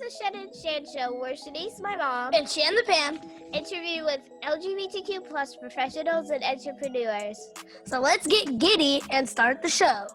the Shen and Shan Show, where Shenice, my mom, and Shan the Pan interview with LGBTQ plus professionals and entrepreneurs. So let's get giddy and start the show.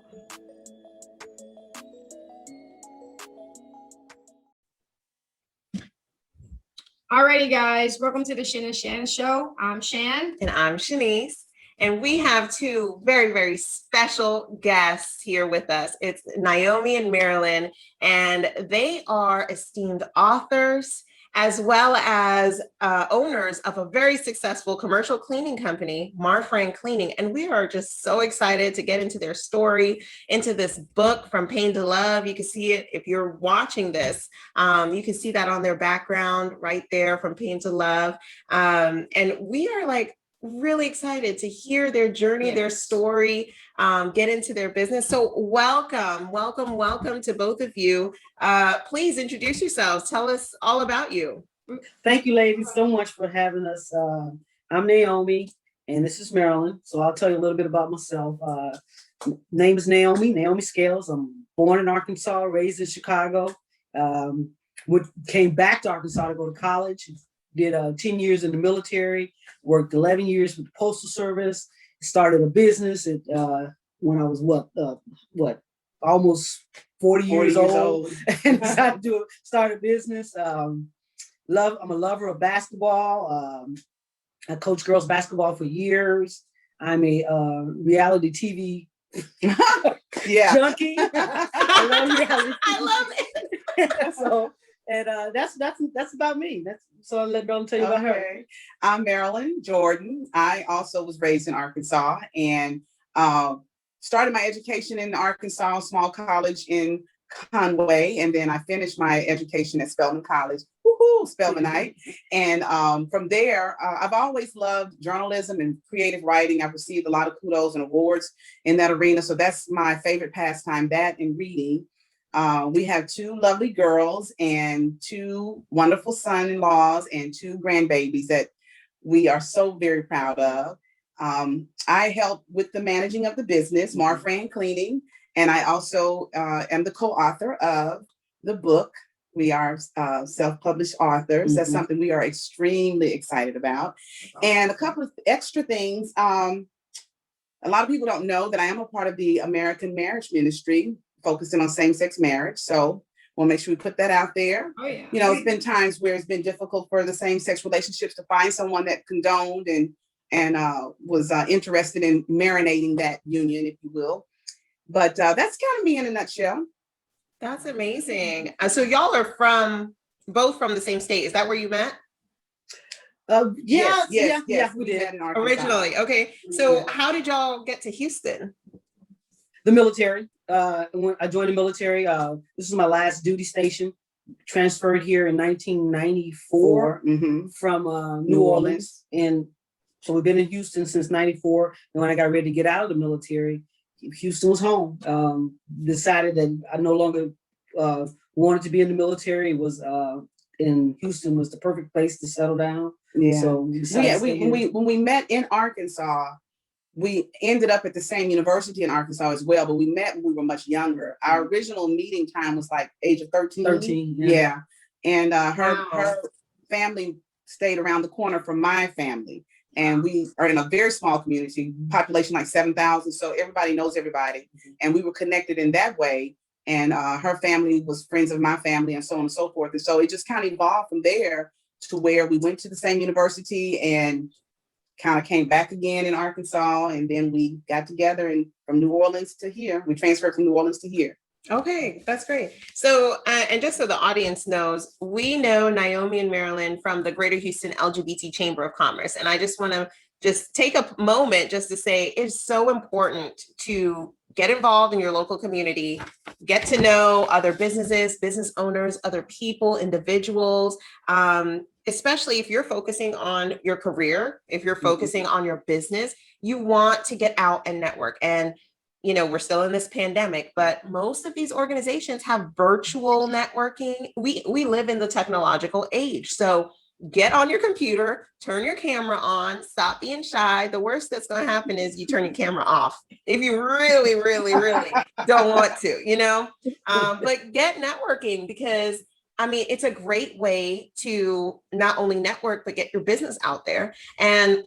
Alrighty, guys, welcome to the Shen and Shan Show. I'm Shan. And I'm Shenice. And we have two very, very special guests here with us. It's Naomi and Marilyn, and they are esteemed authors as well as owners of a very successful commercial cleaning company, Marfran Cleaning. And we are just so excited to get into their story, into this book, From Pain to Love. You can see it if you're watching this. You can see that on their background right there, From Pain to Love. And we are like, really excited to hear their journey, their story, get into their business. So welcome to both of you. Please introduce yourselves. Tell us all about you. Thank you, ladies, so much for having us. I'm Naomi, and this is Marilyn. So I'll tell you a little bit about myself. Name is Naomi Scales. I'm born in Arkansas, raised in Chicago. Came back to Arkansas to go to college. Did 10 years in the military, worked 11 years with the Postal Service, started a business when I was almost 40 years old. And decided to start a business. I'm a lover of basketball. I coached girls basketball for years. I'm a reality TV junkie. I love reality TV. I love it. So, and that's about me. So I'll let Marilyn tell you about her. I'm Marilyn Jordan. I also was raised in Arkansas and started my education in Arkansas, small college in Conway, and then I finished my education at Spelman College. Woohoo, Spelmanite. And from there, I've always loved journalism and creative writing. I've received a lot of kudos and awards in that arena. So that's my favorite pastime, that and reading. We have two lovely girls and two wonderful son-in-laws and two grandbabies that we are so very proud of. I help with the managing of the business, Marfran Cleaning, and I also am the co-author of the book. We are self-published authors. That's something we are extremely excited about. And a couple of extra things. A lot of people don't know that I am a part of the American Marriage Ministry, focusing on same-sex marriage. So we'll make sure we put that out there. Oh, yeah. You know, it's been times where it's been difficult for the same-sex relationships to find someone that condoned and was interested in marinating that union, if you will. But that's kind of me in a nutshell. That's amazing. So y'all are both from the same state. Is that where you met? Yes, we did. met in Arkansas. Originally, okay. So how did y'all get to Houston? The military. When I joined the military, this is my last duty station. Transferred here in 1994 from New Orleans. And so we've been in Houston since 94. And when I got ready to get out of the military, Houston was home. Decided that I no longer wanted to be in the military. In Houston was the perfect place to settle down. Yeah. So when we met in Arkansas, we ended up at the same university in Arkansas as well, but we met when we were much younger. Our original meeting time was like age of 13. 13, yeah. And her family stayed around the corner from my family. And we are in a very small community, population like 7,000. So everybody knows everybody. And we were connected in that way. And her family was friends of my family and so on and so forth. And so it just kind of evolved from there to where we went to the same university and kind of came back again in Arkansas. And then we got together and from New Orleans to here. We transferred from New Orleans to here. Okay, that's great. So, and just so the audience knows, we know Naomi and Marilyn from the Greater Houston LGBT Chamber of Commerce. And I just want to take a moment just to say it's so important to get involved in your local community, get to know other businesses, business owners, other people, individuals, especially if you're focusing on your career, if you're focusing on your business, you want to get out and network. And you know, we're still in this pandemic, but most of these organizations have virtual networking. We live in the technological age. So get on your computer, turn your camera on, stop being shy. The worst that's going to happen is you turn your camera off if you really, really, really don't want to, you know, but get networking because I mean, it's a great way to not only network, but get your business out there. And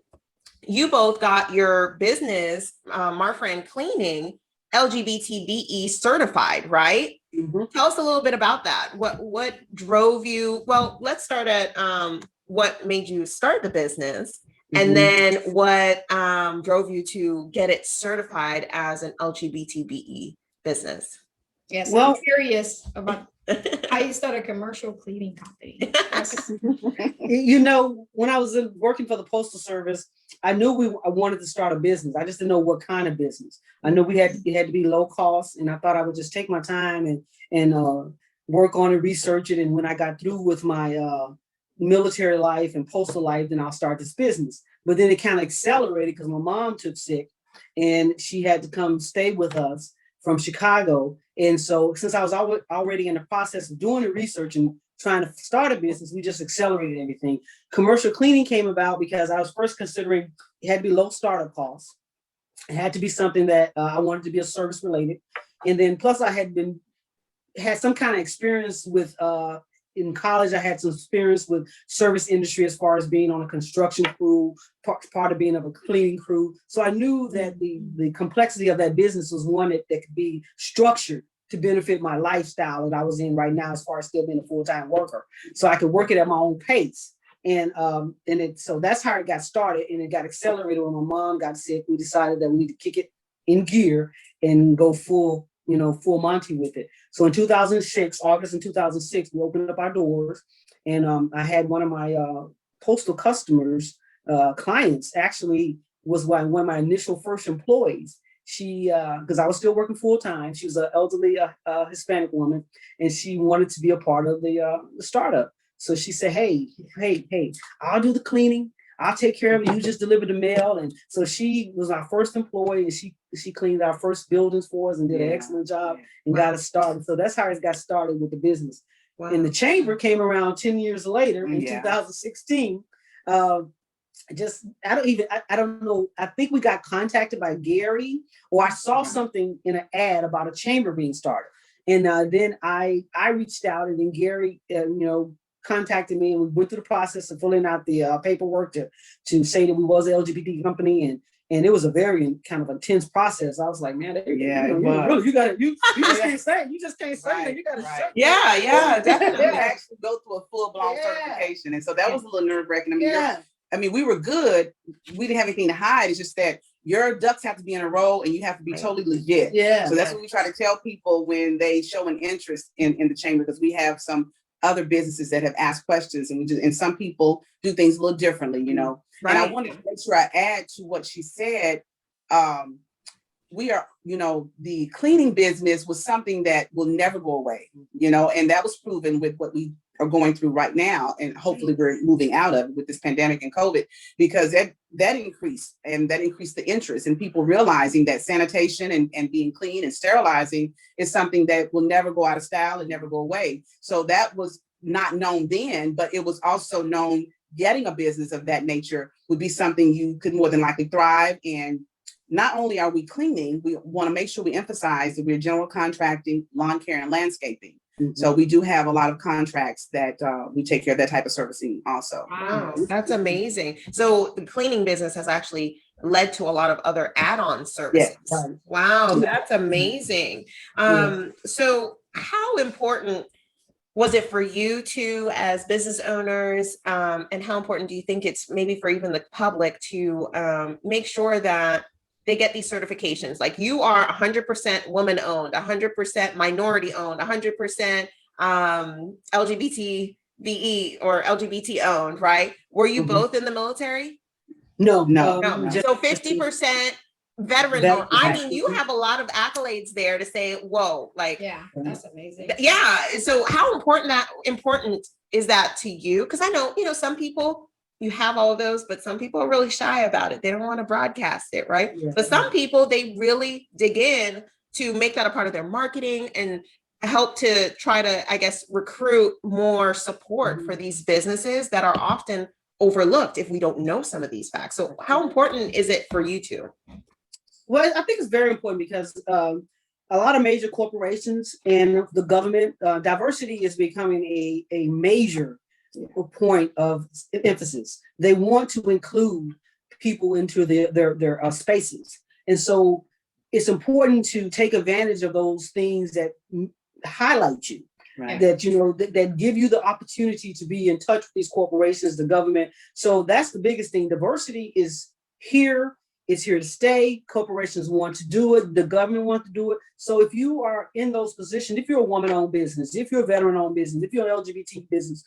you both got your business, Marfran Cleaning, LGBTBE certified, right? Mhm. Tell us a little bit about that. What drove you? Well, let's start at what made you start the business, and then what drove you to get it certified as an LGBTBE business. Yes, Well- I'm curious about how you start a commercial cleaning company. Yes. You know, when I was working for the Postal Service, I knew I wanted to start a business. I just didn't know what kind of business. I knew it had to be low cost, and I thought I would just take my time and work on it, research it. And when I got through with my military life and postal life, then I'll start this business. But then it kind of accelerated because my mom took sick, and she had to come stay with us from Chicago. And so since I was already in the process of doing the research and trying to start a business, we just accelerated everything. Commercial cleaning came about because I was first considering it had to be low startup costs. It had to be something that I wanted to be a service related. And then plus I had some kind of experience with in college. I had some experience with service industry as far as being on a construction crew, part of being of a cleaning crew. So I knew that the complexity of that business was one that could be structured to benefit my lifestyle that I was in right now, as far as still being a full-time worker. So I could work it at my own pace. So that's how it got started, and it got accelerated when my mom got sick. We decided that we need to kick it in gear and go full Monty with it. So in 2006, August in 2006, we opened up our doors, and I had one of my postal customers, clients, actually was one of my initial first employees. She, because I was still working full time, she was an elderly Hispanic woman, and she wanted to be a part of the startup. So she said, hey, I'll do the cleaning. I'll take care of it. You just deliver the mail. And so she was our first employee, and she cleaned our first buildings for us and did an excellent job and got us started. So that's how it got started with the business. Wow. And the chamber came around 10 years later in 2016. I don't know. I think we got contacted by Gary, or I saw something in an ad about a chamber being started. And then I reached out, and then Gary, contacted me, and we went through the process of filling out the paperwork to say that we was an LGBT company, and it was a very kind of intense process. I was like, man, you just can't say, that. You got to say. Yeah, definitely. You actually go through a full-blown certification, and so that was a little nerve-wracking. I mean, we were good. We didn't have anything to hide. It's just that your ducks have to be in a row, and you have to be totally legit. Yeah. So that's what we try to tell people when they show an interest in the chamber, because we have some other businesses that have asked questions, and some people do things a little differently, Right. And I wanted to make sure I add to what she said. We are, the cleaning business was something that will never go away, and that was proven with what we are going through right now. And hopefully we're moving out of it with this pandemic and COVID, because that increased the interest in people realizing that sanitation and being clean and sterilizing is something that will never go out of style and never go away. So that was not known then, but it was also known getting a business of that nature would be something you could more than likely thrive in. Not only are we cleaning, we want to make sure we emphasize that we're general contracting, lawn care, and landscaping. Mm-hmm. So we do have a lot of contracts that we take care of that type of servicing also. Wow, that's amazing. So the cleaning business has actually led to a lot of other add-on services. Yeah. Wow, that's amazing. So how important was it for you two as business owners, and how important do you think it's maybe for even the public to make sure that they get these certifications? Like, you are 100% woman owned, 100% minority owned, 100% LGBTBE or LGBT owned, right? Were you both in the military? No. So 50% veteran owned. I mean, you have a lot of accolades there to say, whoa, like, yeah, that's amazing. Yeah. So how important is that to you? Because I know, some people, you have all of those, but some people are really shy about it. They don't want to broadcast it, right? Yeah. But some people, they really dig in to make that a part of their marketing and help to try to, I guess, recruit more support for these businesses that are often overlooked if we don't know some of these facts. So how important is it for you two? Well, I think it's very important because a lot of major corporations and the government, diversity is becoming a major point of emphasis. They want to include people into their spaces. And so it's important to take advantage of those things that highlight you. Right. That, you know, that give you the opportunity to be in touch with these corporations, the government. So that's the biggest thing. Diversity is here. It's here to stay. Corporations want to do it. The government wants to do it. So if you are in those positions, if you're a woman-owned business, if you're a veteran-owned business, if you're an LGBT business,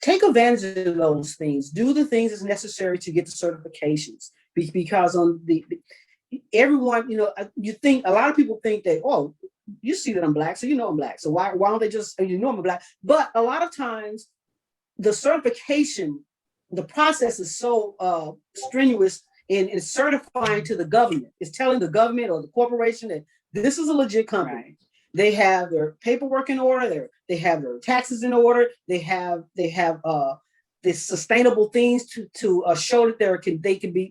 take advantage of those things. Do the things that's necessary to get the certifications. Because on everyone, you know, you think, a lot of people think that, oh, you see that I'm Black, so you know I'm Black. So why don't they just, you know I'm Black? But a lot of times the certification, the process is so strenuous in certifying to the government. It's telling the government or the corporation that this is a legit company. Right. They have their paperwork in order, they have their taxes in order, they have the sustainable things to show that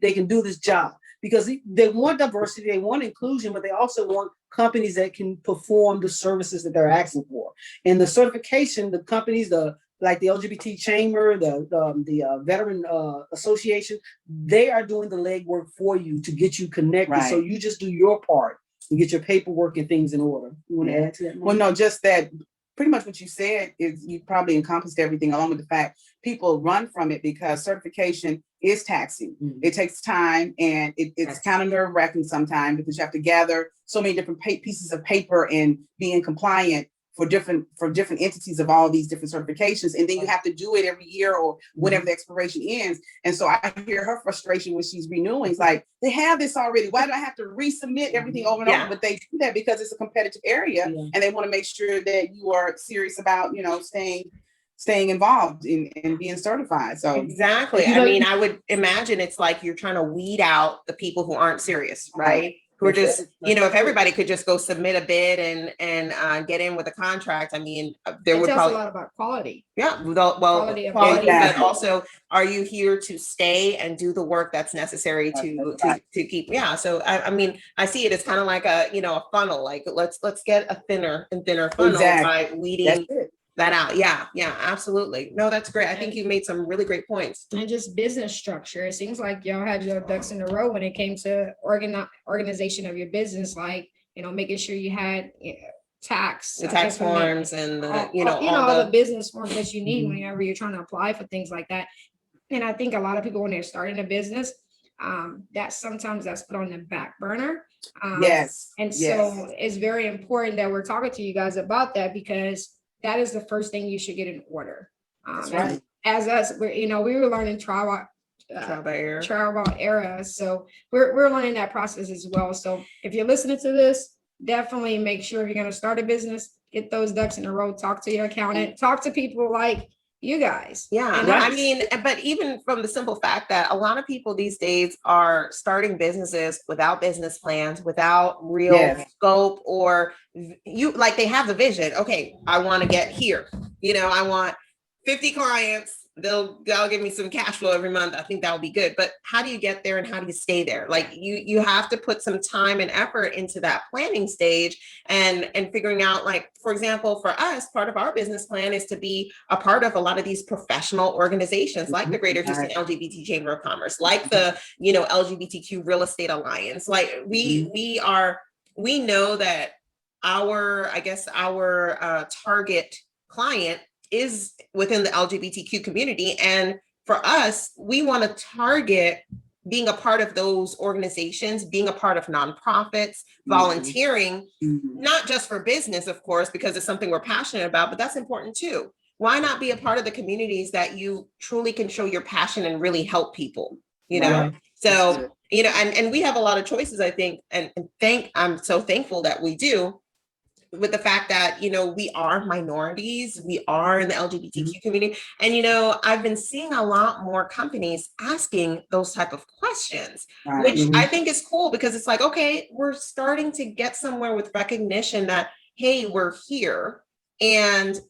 they can do this job. Because they want diversity, they want inclusion, but they also want companies that can perform the services that they're asking for. And the certification, the companies, like the LGBT Chamber, the Veteran Association, they are doing the legwork for you to get you connected. Right. So you just do your part and get your paperwork and things in order. You want to add to that, Mom? Well, no, just that. Pretty much what you said is you probably encompassed everything, along with the fact people run from it because certification is taxing. Mm-hmm. It takes time, and it's kind of nerve-wracking sometimes because you have to gather so many different pieces of paper and being compliant for different entities of all these different certifications, and then you have to do it every year or whenever the expiration ends. And so I hear her frustration when she's renewing. It's like, they have this already. Why do I have to resubmit everything over and over? But they do that because it's a competitive area, and they want to make sure that you are serious about, you know, staying involved in being certified. So exactly. I mean, I would imagine it's like you're trying to weed out the people who aren't serious, right? Who are just, you know, if everybody could just go submit a bid and get in with a contract, I mean, there would probably a lot about quality. Yeah, well, quality, but also, are you here to stay and do the work that's necessary to keep? Yeah, so I mean, I see it as kind of like a funnel. Like let's get a thinner and thinner funnel by weeding that out. Yeah, absolutely. No, that's great. I think you made some really great points. And just business structure. It seems like y'all had your ducks in a row when it came to organization of your business, like, you know, making sure you had the tax forms and all the business forms that you need whenever you're trying to apply for things like that. And I think a lot of people, when they're starting a business, that's put on the back burner. So it's very important that we're talking to you guys about that, because that is the first thing you should get in order. That's right. As us, we were learning trial by error. So we're learning that process as well. So if you're listening to this, definitely make sure if you're going to start a business, get those ducks in a row, talk to your accountant, talk to people like you guys. Yeah. And I mean, but even from the simple fact that a lot of people these days are starting businesses without business plans, without real scope, or they have the vision. Okay, I want to get here. You know, I want 50 clients. They'll give me some cash flow every month. I think that would be good. But how do you get there and how do you stay there? Like you have to put some time and effort into that planning stage and figuring out, like, for example, for us, part of our business plan is to be a part of a lot of these professional organizations like the Greater Houston LGBT Chamber of Commerce, like the, LGBTQ Real Estate Alliance. Like we know that our target client is within the LGBTQ community. And for us, we want to target being a part of those organizations, being a part of nonprofits, volunteering, not just for business, of course, because it's something we're passionate about, but that's important too. Why not be a part of the communities that you truly can show your passion and really help people, So, and we have a lot of choices, I think, and I'm so thankful that we do, with the fact that, we are minorities, we are in the LGBTQ community. And, I've been seeing a lot more companies asking those type of questions, which I think is cool, because it's like, okay, we're starting to get somewhere with recognition that, hey, we're here. And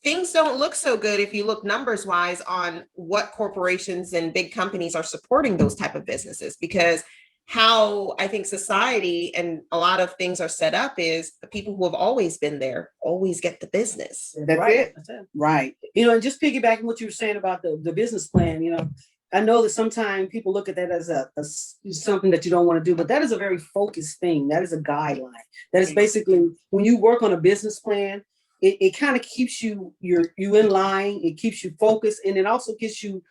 things don't look so good if you look numbers wise on what corporations and big companies are supporting those type of businesses, because how I think society and a lot of things are set up is the people who have always been there always get the business. That's Right. it. That's it. Right. You know, and just piggybacking what you were saying about the business plan, you know, I know that sometimes people look at that as a something that you don't want to do, but that is a very focused thing. That is a guideline. That is basically when you work on a business plan, it kind of keeps you in line. It keeps you focused, and it also gets you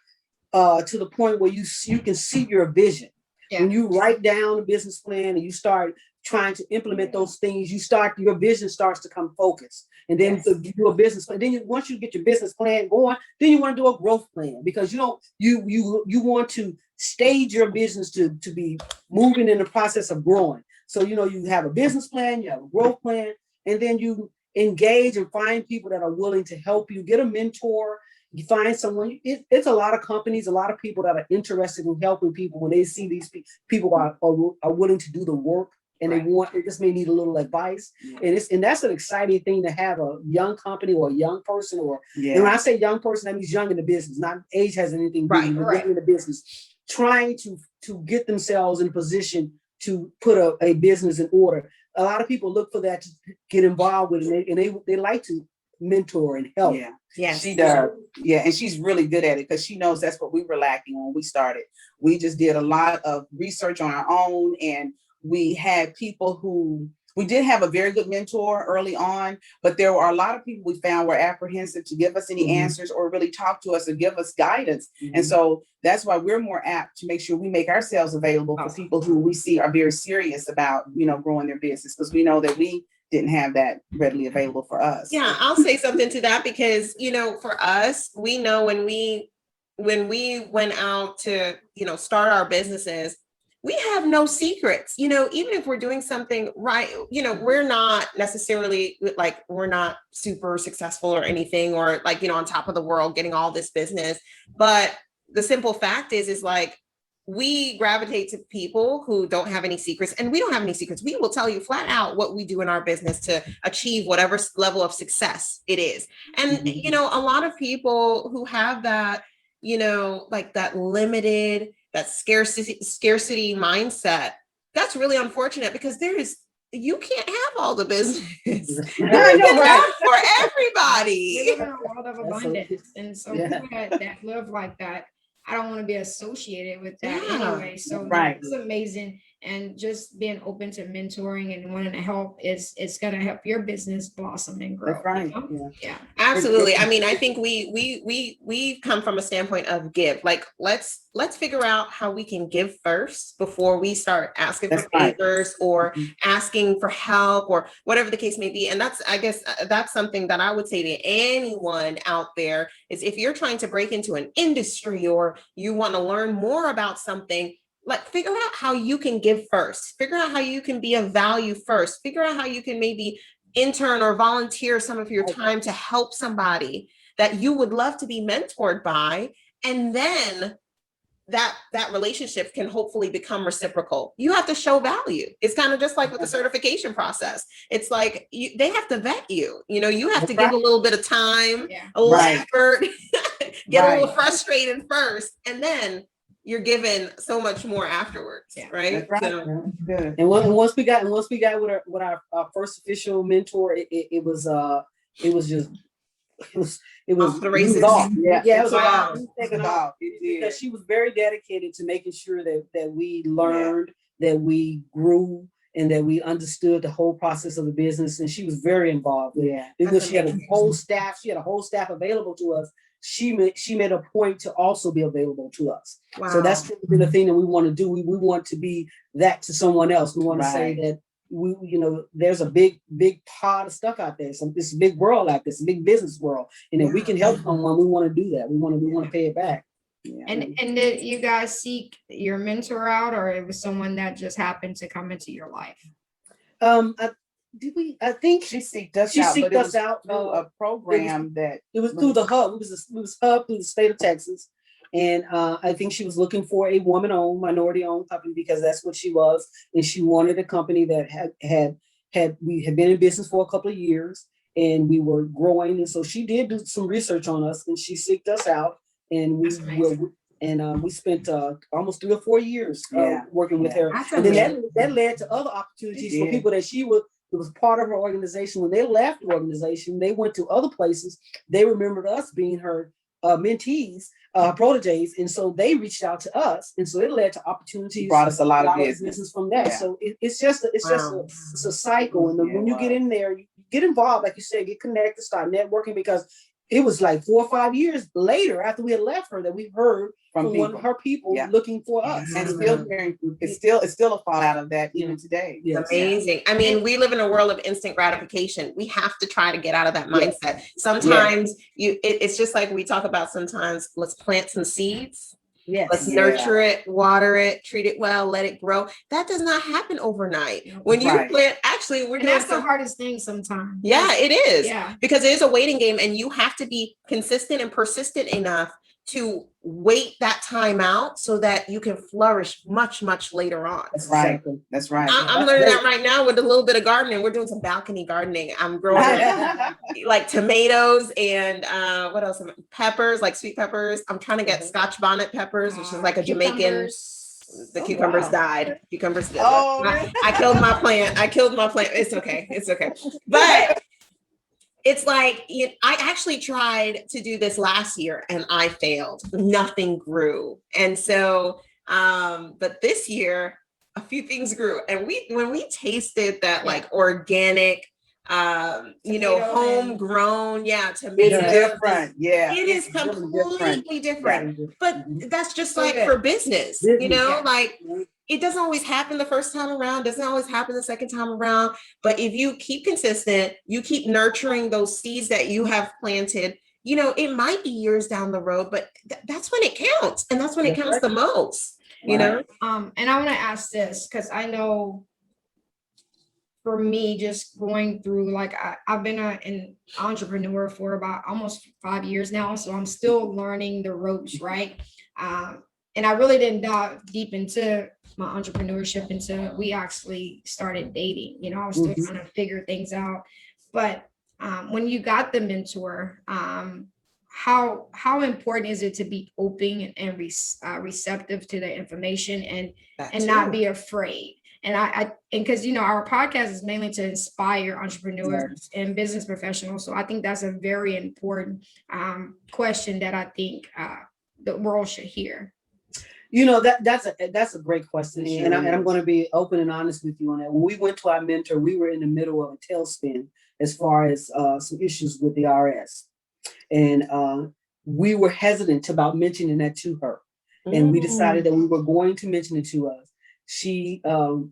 to the point where you can see your vision. Yeah. When you write down a business plan and you start trying to implement those things, your vision starts to come focused. And then you do a business plan. Then once you get your business plan going, then you want to do a growth plan, because you want to stage your business to be moving in the process of growing. So, you know, you have a business plan, you have a growth plan, and then you engage and find people that are willing to help you. Get a mentor. You find someone. It's a lot of companies, a lot of people that are interested in helping people when they see these people are willing to do the work, and they just may need a little advice. And that's an exciting thing to have a young company or a young person, and when I say young person, that means young in the business. Not age has anything to do with young in the business, trying to get themselves in a position to put a business in order. A lot of people look for that to get involved with it, and they like to mentor and help. Yeah, she does. Yeah, and she's really good at it because she knows that's what we were lacking when we started. We just did a lot of research on our own, and we had people we did have a very good mentor early on, but there were a lot of people we found were apprehensive to give us any answers or really talk to us or give us guidance. And so that's why we're more apt to make sure we make ourselves available for people who we see are very serious about, you know, growing their business, because we know that we didn't have that readily available for us. Yeah, I'll say something to that because, you know, for us, we know when we went out to, you know, start our businesses, we have no secrets. You know, even if we're doing something right, you know, we're not necessarily like, we're not super successful or anything, or like, you know, on top of the world getting all this business. But the simple fact is like, we gravitate to people who don't have any secrets, and we don't have any secrets. We will tell you flat out what we do in our business to achieve whatever level of success it is. And, you know, a lot of people who have that, you know, like that limited, that scarcity mindset, that's really unfortunate, because you can't have all the business. For everybody. We live in a world of abundance. And so people that live like that, I don't want to be associated with that anyway. So it's amazing. And just being open to mentoring and wanting to help is going to help your business blossom and grow. That's right. You know? Yeah, Absolutely. I mean, I think we come from a standpoint of give. Like, let's figure out how we can give first before we start asking for favors or asking for help or whatever the case may be. And I guess that's something that I would say to anyone out there is, if you're trying to break into an industry or you want to learn more about something, like, figure out how you can give first, figure out how you can be of value first, figure out how you can maybe intern or volunteer some of your time to help somebody that you would love to be mentored by. And then that relationship can hopefully become reciprocal. You have to show value. It's kind of just like with the certification process. It's like they have to vet you. You know, you have to give a little bit of time, a little effort, get a little frustrated first, and then you're given so much more afterwards, right? So, and once we got with our first official mentor, it was off the races. Off. It was off. Because she was very dedicated to making sure that we learned, that we grew, and that we understood the whole process of the business. And she was very involved. Because she had a whole staff. She had a whole staff available to us. She made a point to also be available to us. Wow. So that's the thing that we want to do. We want to be that to someone else. We want to say that there's a big pot of stuff out there. So this big world out there, this big business world. And if we can help someone, we want to do that. We want to pay it back. Yeah. And did you guys seek your mentor out, or it was someone that just happened to come into your life? I think she seeked us out through a program it was through the hub. It was hub through the state of Texas. And I think she was looking for a woman-owned, minority-owned company, because that's what she was. And she wanted a company that we had been in business for a couple of years, and we were growing. And so she did do some research on us, and she seeked us out. And And we spent almost 3 or 4 years working with her. That's And then amazing. that led to other opportunities It for did. people that it was part of her organization. When they left the organization, they went to other places. They remembered us being her mentees, proteges, and so they reached out to us, and so it led to opportunities. Brought us a lot of business from that. Yeah. So it's just a cycle, and when you get in there, you get involved, like you said, get connected, start networking, because it was like 4 or 5 years later after we had left her that we heard from one of her people looking for us. And still hearing, it's still a fallout of that even today. Yes. Amazing. I mean, we live in a world of instant gratification. We have to try to get out of that mindset. Sometimes it's just like we talk about sometimes, let's plant some seeds. Yes. Let's nurture it, water it, treat it well, let it grow. That does not happen overnight. When you plant, actually, we're doing that's the hardest thing sometimes. Yeah, it is. Yeah. Because it is a waiting game, and you have to be consistent and persistent enough to wait that time out so that you can flourish much, much later on. That's right. That's right. I'm learning that right now with a little bit of gardening. We're doing some balcony gardening. I'm growing like tomatoes and what else? Peppers, like sweet peppers. I'm trying to get Scotch bonnet peppers, which is like a Jamaican. The cucumbers died. Cucumbers died. I killed my plant. It's okay. It's okay. But it's like, I actually tried to do this last year and I failed. Nothing grew. And so, but this year, a few things grew. And when we tasted that like organic, homegrown, tomatoes. It's different. Yeah. It is completely different. But that's just like for business, like it doesn't always happen the first time around, doesn't always happen the second time around. But if you keep consistent, you keep nurturing those seeds that you have planted, it might be years down the road, but that's when it counts. And that's when it counts the most, you know? And I want to ask this, because I know for me, just going through, like, I've been an entrepreneur for about almost 5 years now. So I'm still learning the ropes, right? And I really didn't dive deep into my entrepreneurship until we actually started dating. I was still trying to figure things out. But when you got the mentor, how important is it to be open and receptive to the information and not be afraid? And because our podcast is mainly to inspire entrepreneurs and business professionals. So I think that's a very important question that I think the world should hear. That's a great question. And I'm going to be open and honest with you on that. When we went to our mentor, we were in the middle of a tailspin as far as some issues with the RS. And we were hesitant about mentioning that to her. And we decided that we were going to mention it to us. She took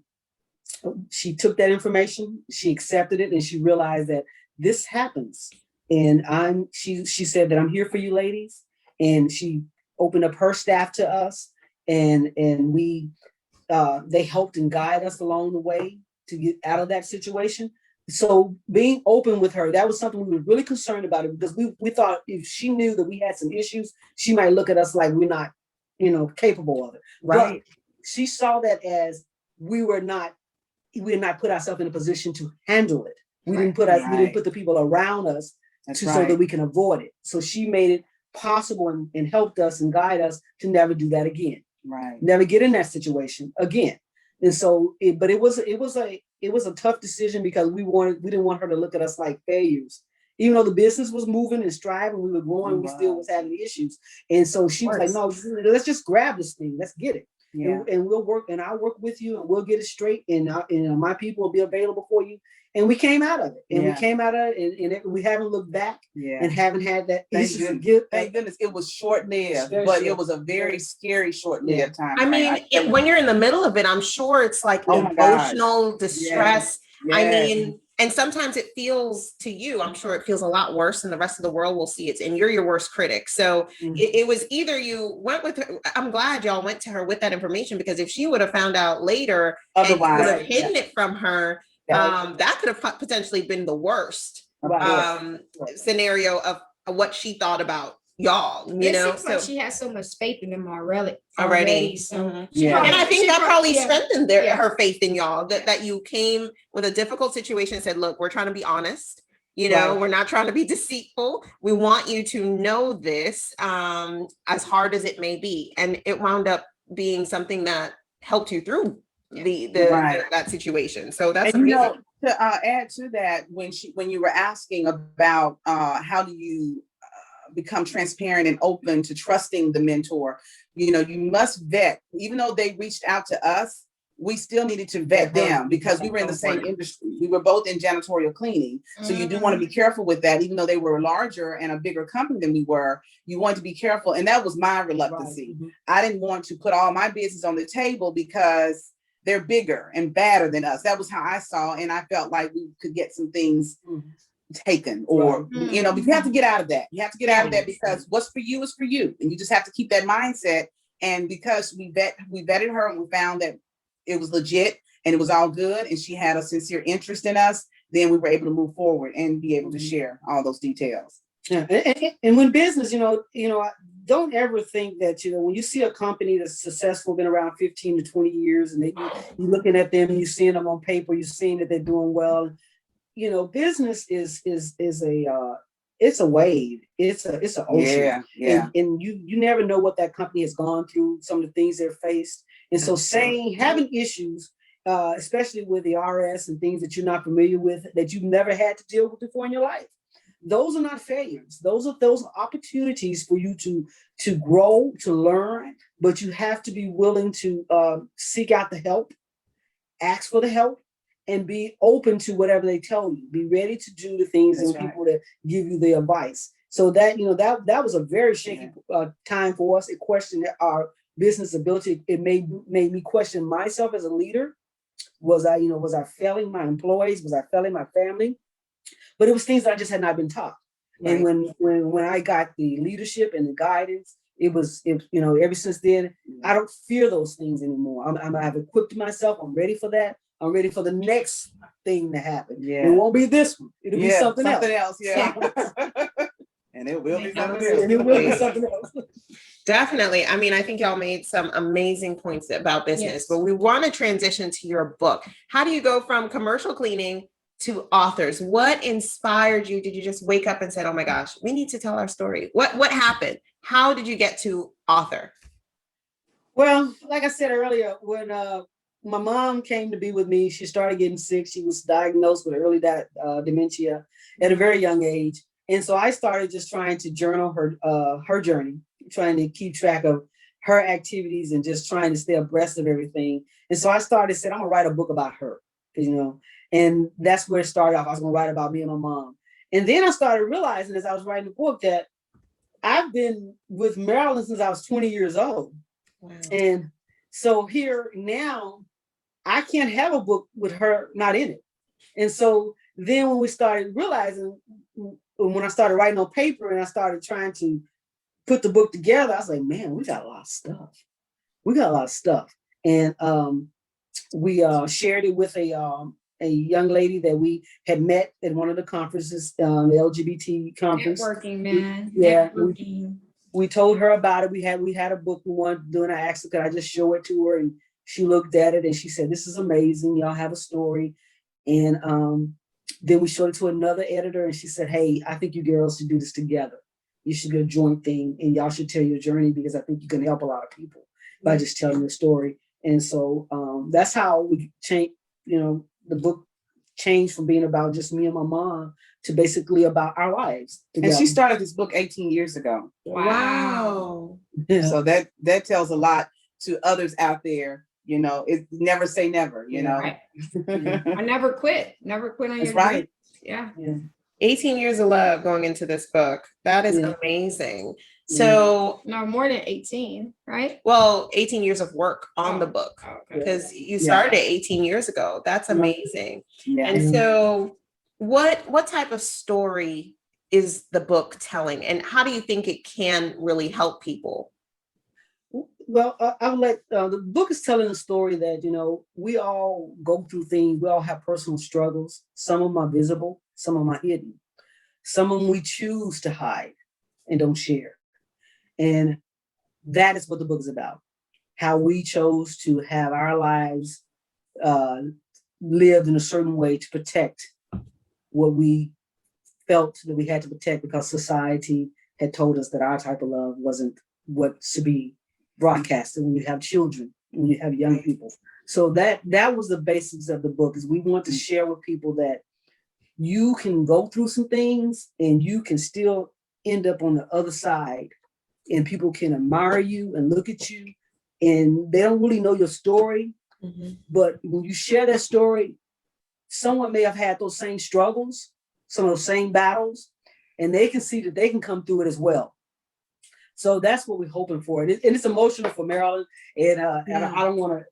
that information, she accepted it, and she realized that this happens. And she said that I'm here for you ladies. And she opened up her staff to us, and they helped and guide us along the way to get out of that situation. So being open with her, that was something we were really concerned about it, because we thought if she knew that we had some issues, she might look at us like we're not, capable of it. Right. But she saw that as we did not put ourselves in a position to handle it. We didn't put the people around us so that we can avoid it. So she made it possible and helped us and guide us to never do that again. Right. Never get in that situation again. And so, it was a tough decision, because we didn't want her to look at us like failures. Even though the business was moving and striving, we were growing, we still was having issues. And so she was like, no, let's just grab this thing. Let's get it. Yeah. And we'll work, and I'll work with you, and we'll get it straight. And my people will be available for you. And we came out of it. And we came out of it, and we haven't looked back and haven't had that issue. Thank goodness it was short-lived, but it was a very scary short-lived time. I mean, when you're in the middle of it, I'm sure it's like emotional distress. Yes. I mean, and sometimes it feels to you, I'm sure it feels a lot worse than the rest of the world will see it. And you're your worst critic. So it was either you went with her. I'm glad y'all went to her with that information, because if she would have found out later, otherwise, and would have hidden it from her, that could have potentially been the worst scenario of what she thought about y'all. Seems like she has so much faith in them already. So and I think that probably strengthened her faith in y'all. That you came with a difficult situation and said, "Look, we're trying to be honest. You know, Right. we're not trying to be deceitful. We want you to know this, as hard as it may be. And it wound up being something that helped you through Right. that situation. So that's And amazing. to add to that, when you were asking about how do you become transparent and open to trusting the mentor, you must vet. Even though they reached out to us, we still needed to vet them because we were in the same industry. We were both in janitorial cleaning. So you do want to be careful with that. Even though they were larger and a bigger company than we were, you want to be careful. And that was my reluctancy. Right. I didn't want to put all my business on the table because they're bigger and badder than us. That was how I saw. And I felt like we could get some things taken or, but you have to get out of that. You have to get out of that because what's for you is for you. And you just have to keep that mindset. And because we vetted her and we found that it was legit and it was all good and she had a sincere interest in us, then we were able to move forward and be able to share all those details. Yeah. And when business, don't ever think that, when you see a company that's successful, been around 15 to 20 years, and you're looking at them, you're seeing them on paper, you're seeing that they're doing well. Business is it's a wave. It's an ocean. Yeah. And you never know what that company has gone through, some of the things they've faced. And so having issues, especially with the RS and things that you're not familiar with, that you've never had to deal with before in your life, those are not failures. Those are opportunities for you to grow, to learn, but you have to be willing to seek out the help, ask for the help, and be open to whatever they tell you. Be ready to do the things and people that give you the advice. So that, that was a very shaky time for us. It questioned our business ability. It made me question myself as a leader. Was I failing my employees? Was I failing my family? But it was things that I just had not been taught. Right. And when I got the leadership and the guidance, ever since then, I don't fear those things anymore. I've equipped myself. I'm ready for that. I'm ready for the next thing to happen. Yeah. It won't be this one. It'll be something else. Yeah. And it will be something else. Definitely. I mean, I think y'all made some amazing points about business, but we want to transition to your book. How do you go from commercial cleaning to authors? What inspired you? Did you just wake up and said, oh my gosh, we need to tell our story? What happened? How did you get to author? Well, like I said earlier, when my mom came to be with me, she started getting sick. She was diagnosed with early dementia at a very young age. And so I started just trying to journal her journey, trying to keep track of her activities and just trying to stay abreast of everything. And so I said, I'm gonna write a book about her, and that's where it started off. I was gonna write about me and my mom. And then I started realizing as I was writing the book that I've been with Marilyn since I was 20 years old. Wow. And so here now, I can't have a book with her not in it. And so then when we started realizing, when I started writing on paper and I started trying to put the book together, I was like, man, we got a lot of stuff. And we shared it with a young lady that we had met at one of the conferences, the LGBT conference. Networking, man. Yeah. Networking. We told her about it. We had a book we wanted to do, and I asked her, could I just show it to her? And she looked at it and she said, this is amazing. Y'all have a story. And then we showed it to another editor and she said, hey, I think you girls should do this together. You should do a joint thing and y'all should tell your journey because I think you can help a lot of people by just telling your story. And so that's how we changed, the book changed from being about just me and my mom to basically about our lives together. And she started this book 18 years ago. Wow. Yeah. So that tells a lot to others out there. It never say never, Right. I never quit on That's your right. dreams. Yeah. 18 years of love going into this book. That is amazing. So no, more than 18, right? Well, 18 years of work on the book because you started it 18 years ago. That's amazing. Yeah. And so what type of story is the book telling and how do you think it can really help people? Well, I would let the book is telling a story that, we all go through things. We all have personal struggles. Some of them are visible, some of them are hidden. Some of them we choose to hide and don't share. And that is what the book is about. How we chose to have our lives lived in a certain way to protect what we felt that we had to protect because society had told us that our type of love wasn't what should be broadcasted when you have children, when you have young people. So that was the basics of the book, is we want to share with people that you can go through some things and you can still end up on the other side, and people can admire you and look at you, and they don't really know your story. But when you share that story, someone may have had those same struggles, some of those same battles, and they can see that they can come through it as well. So that's what we're hoping for. And it's emotional for Marilyn. And I don't want to,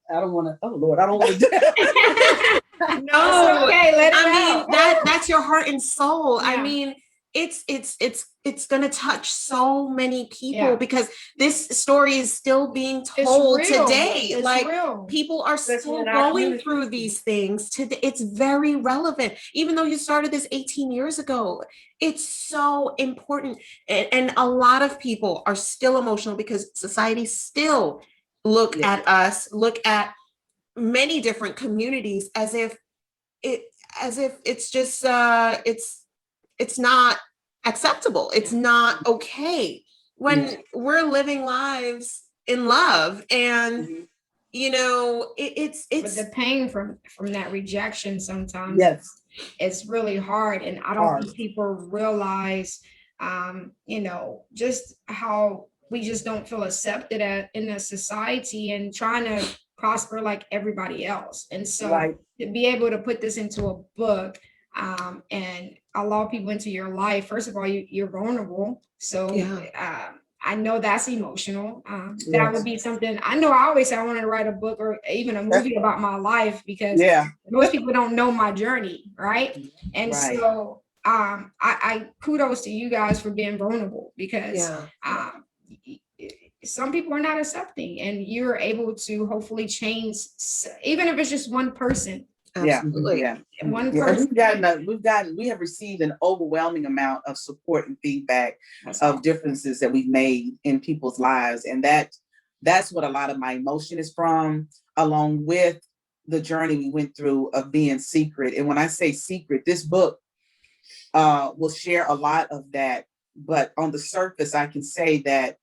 oh Lord, I don't want to do that. No, okay, let it I out. mean, that's your heart and soul. I Yeah. mean, it's gonna touch so many people Yeah. because this story is still being It's told real. today. It's Like real. people are Especially still in our going community. through these things today. It's very relevant. Even though you started this 18 years ago, it's so important. And a lot of people are still emotional because society still look Yeah. at us, look at many different communities as if it's just it's not acceptable, it's not okay when we're living lives in love. And you know, But it's the pain from that rejection sometimes Yes. it's really hard, and I don't think people realize you know, just how we just don't feel accepted in a society and trying to prosper like everybody else. And so Right. to be able to put this into a book and allow people into your life, first of all, you're vulnerable. So I know that's emotional. That would be something I know. I always say I wanted to write a book or even a movie about my life because most people don't know my journey, right? And so I kudos to you guys for being vulnerable because some people are not accepting, and you're able to hopefully change, even if it's just one person. absolutely. One Yeah, person. we have received an overwhelming amount of support and feedback of differences that we've made in people's lives. And that's what a lot of my emotion is from, along with the journey we went through of being secret. And when I say secret, this book will share a lot of that. But on the surface, I can say that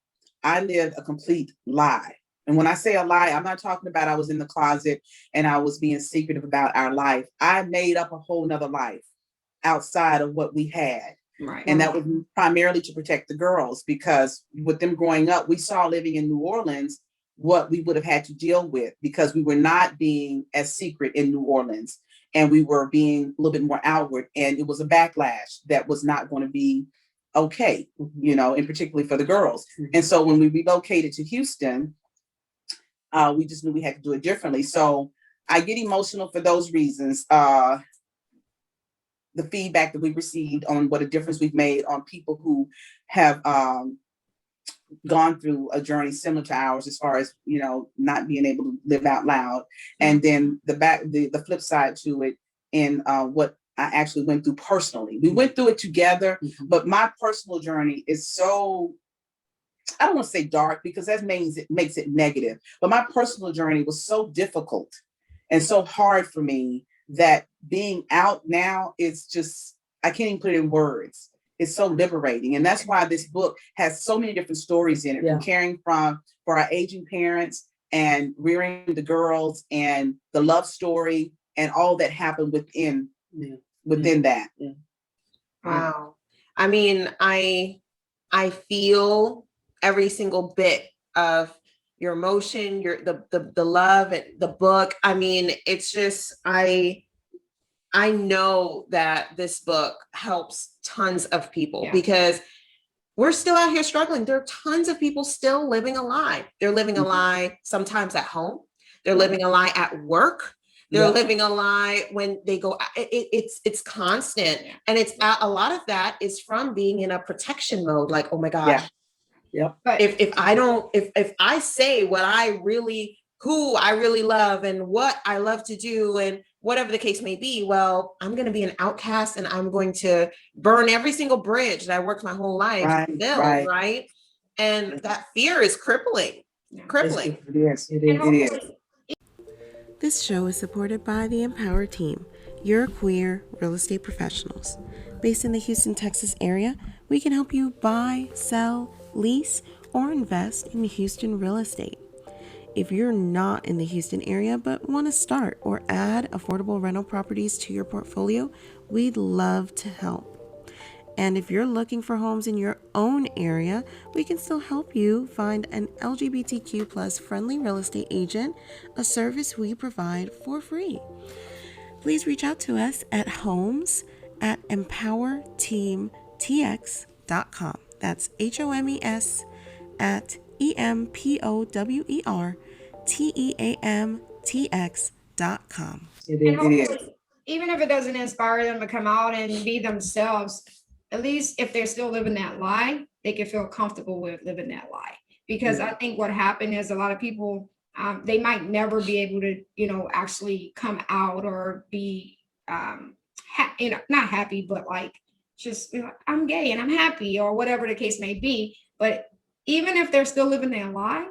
I lived a complete lie. And when I say a lie, I'm not talking about I was in the closet and I was being secretive about our life. I made up a whole nother life outside of what we had. Right. And that was primarily to protect the girls, because with them growing up, we saw living in New Orleans what we would have had to deal with, because we were not being as secret in New Orleans and we were being a little bit more outward. And it was a backlash that was not going to be okay, you know, and particularly for the girls. And so when we relocated to Houston, we just knew we had to do it differently. So I get emotional for those reasons. The feedback that we received on what a difference we've made on people who have gone through a journey similar to ours, as far as, you know, not being able to live out loud. And then the flip side to it, in what I actually went through personally. We went through it together, but my personal journey is so, I don't want to say dark because that makes it negative, but my personal journey was so difficult and so hard for me that being out now is just, I can't even put it in words. It's so liberating. And that's why this book has so many different stories in it, from caring for our aging parents and rearing the girls and the love story and all that happened within that. Wow. I mean, I feel every single bit of your emotion, the love and the book. I mean, it's just, I know that this book helps tons of people because we're still out here struggling. There are tons of people still living a lie. They're living a lie sometimes at home. They're living a lie at work. They're living a lie when they go, it's constant. And it's a lot of that is from being in a protection mode. Like, oh my gosh. But if I say who I really love and what I love to do and whatever the case may be, well, I'm going to be an outcast and I'm going to burn every single bridge that I worked my whole life to build, right? And that fear is crippling. It is. This show is supported by the Empower team. You're Queer Real Estate Professionals. Based in the Houston, Texas area, we can help you buy, sell, lease, or invest in Houston real estate. If you're not in the Houston area but want to start or add affordable rental properties to your portfolio, we'd love to help. And if you're looking for homes in your own area, we can still help you find an LGBTQ plus friendly real estate agent, a service we provide for free. Please reach out to us at homes@empowerteamtx.com. That's HOMES at EMPOWERTEAMTX.com. And hopefully, even if it doesn't inspire them to come out and be themselves, at least if they're still living that lie, they can feel comfortable with living that lie. Because I think what happened is a lot of people, they might never be able to, actually come out or be, not happy, but like just I'm gay and I'm happy or whatever the case may be. But even if they're still living their lie,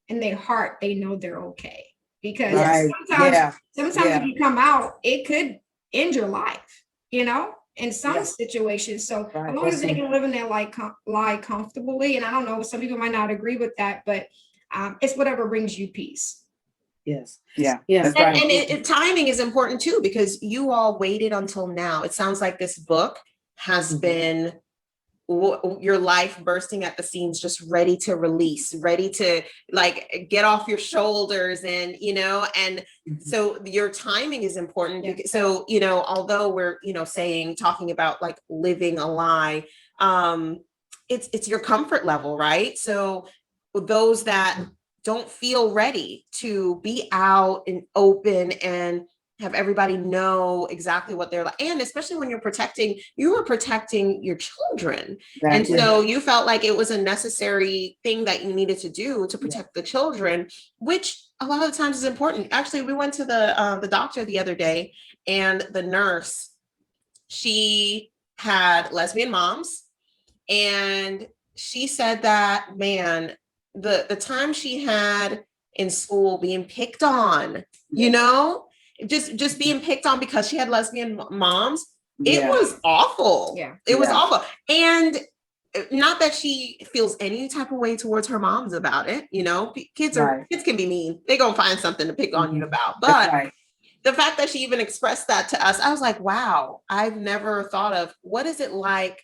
in their heart, they know they're okay. Because sometimes if you come out, it could end your life, in some situations. So as long as they can live in their lie comfortably, and I don't know, some people might not agree with that, but it's whatever brings you peace. Yes. Yeah. Yes. And timing is important too, because you all waited until now. It sounds like this book has been your life bursting at the seams, just ready to release, ready to like get off your shoulders, and and so your timing is important. So although we're talking about like living a lie, it's your comfort level, right? So those that don't feel ready to be out and open and have everybody know exactly what they're like, and especially when you were protecting your children. And so you felt like it was a necessary thing that you needed to do to protect the children, which a lot of the times is important. Actually, we went to the doctor the other day, and the nurse, she had lesbian moms, and she said that, man, the time she had in school being picked on, just being picked on because she had lesbian moms, it was awful. It was awful. And not that she feels any type of way towards her moms about it. Kids can be mean. They're gonna find something to pick on you about. But the fact that she even expressed that to us, I was like, wow, I've never thought of what is it like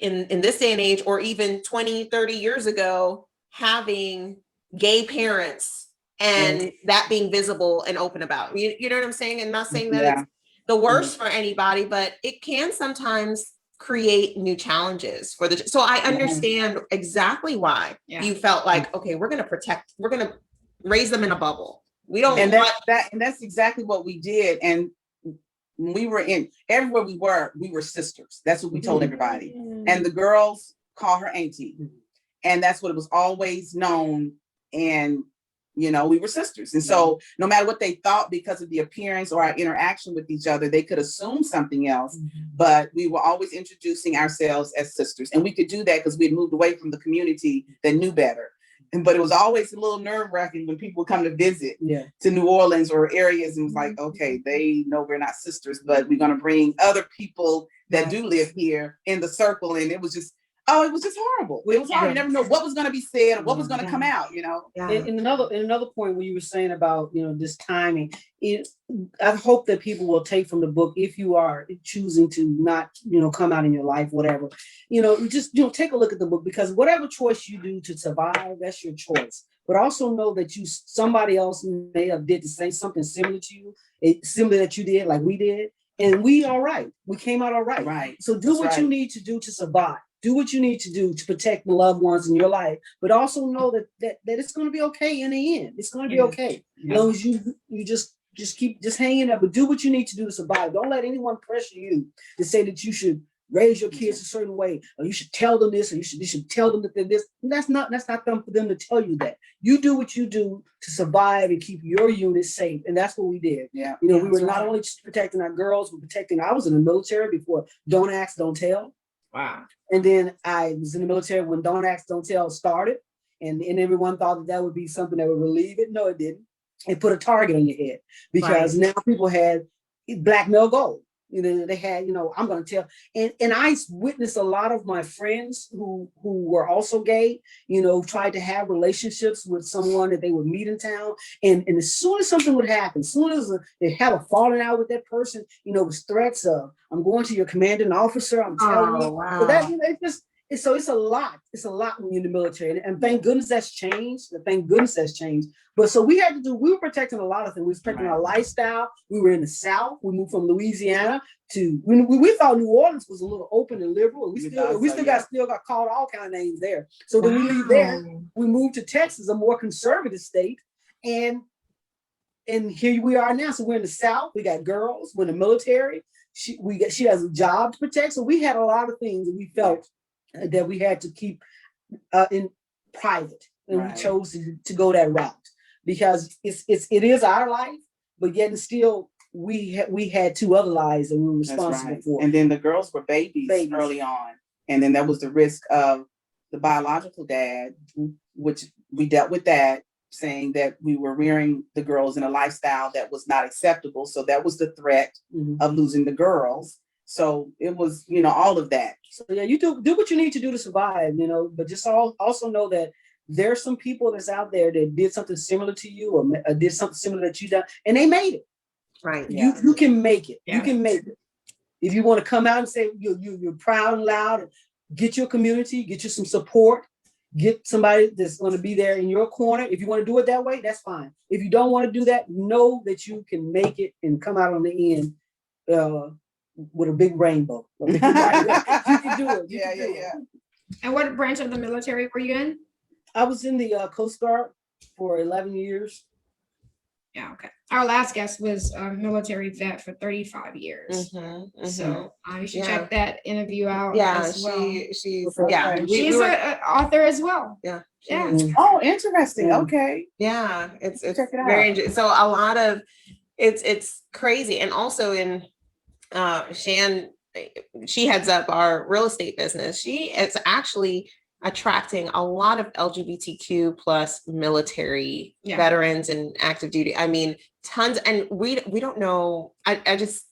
in this day and age, or even 20, 30 years ago, having gay parents and that being visible and open about. You know what I'm saying? And not saying that it's the worst for anybody, but it can sometimes create new challenges for so I understand exactly why you felt like, okay, we're going to raise them in a bubble. We don't and that's exactly what we did. And we were everywhere we were sisters. That's what we told everybody. And the girls call her auntie. And that's what it was always known. And we were sisters. And so no matter what they thought, because of the appearance or our interaction with each other, they could assume something else. But we were always introducing ourselves as sisters. And we could do that because we had moved away from the community that knew better. But it was always a little nerve-wracking when people would come to visit to New Orleans or areas, and it was like, okay, they know we're not sisters, but we're going to bring other people that do live here in the circle. And it was just horrible. It was hard. You never know what was going to be said or what was going to come out, And another point where you were saying about, this timing, I hope that people will take from the book, if you are choosing to not, come out in your life, whatever, just, take a look at the book, because whatever choice you do to survive, that's your choice. But also know that somebody else may have did something similar to you, similar that you did, like we did. And we all right. We came out all right. Right. So do what you need to do to survive. Do what you need to do to protect the loved ones in your life, but also know that it's going to be okay in the end. It's going to be okay. As long as you just keep hanging up, but do what you need to do to survive. Don't let anyone pressure you to say that you should raise your kids a certain way, or you should tell them this, or you should tell them that they're this. That's not them for them to tell you that. You do what you do to survive and keep your unit safe, and that's what we did. We were not only protecting our girls, we're protecting. I was in the military before Don't Ask, Don't Tell. Wow. And then I was in the military when Don't Ask, Don't Tell started. And everyone thought that would be something that would relieve it. No, it didn't. It put a target on your head, because now people had black male gold. They had, I'm going to tell. And I witnessed a lot of my friends who were also gay, tried to have relationships with someone that they would meet in town. And as soon as something would happen, as soon as they have a falling out with that person, it was threats of, I'm going to your commanding officer, I'm telling you. Wow. So that, it's a lot. It's a lot when you're in the military. And thank goodness that's changed. Thank goodness that's changed. But so we were protecting a lot of things. We were protecting our lifestyle. We were in the South. We moved from Louisiana to, we thought New Orleans was a little open and liberal. We still got called all kind of names there. So then we leave there. We moved to Texas, a more conservative state. And here we are now. So we're in the South. We got girls. We're in the military. She has a job to protect. So we had a lot of things that we felt that we had to keep in private. And we chose to go that route. Because it is our life, but yet and still we had two other lives that we were responsible for. And then the girls were babies early on, and then there was the risk of the biological dad, which we dealt with that, saying that we were rearing the girls in a lifestyle that was not acceptable. So that was the threat of losing the girls. So it was, all of that. So yeah, you do what you need to do to survive, but just also know that there's some people that's out there that did something similar to you or did something similar that you done, and they made it. Right. Yeah. You can make it. Yeah. You can make it. If you want to come out and say you're proud and loud, get your community, get you some support, get somebody that's going to be there in your corner. If you want to do it that way, that's fine. If you don't want to do that, know that you can make it and come out on the end with a big rainbow. You can do it. Yeah. And what branch of the military were you in? I was in the Coast Guard for 11 years. Yeah, okay. Our last guest was a military vet for 35 years. So you should check that interview out. As well. She's an author as well. Yeah. Yeah. Oh, interesting. Okay. Yeah, it's Check it out. very interesting. So a lot of it's crazy, and also in Shan, she heads up our real estate business. She is actually attracting a lot of LGBTQ plus military veterans and active duty. I mean, tons. And we don't know. I just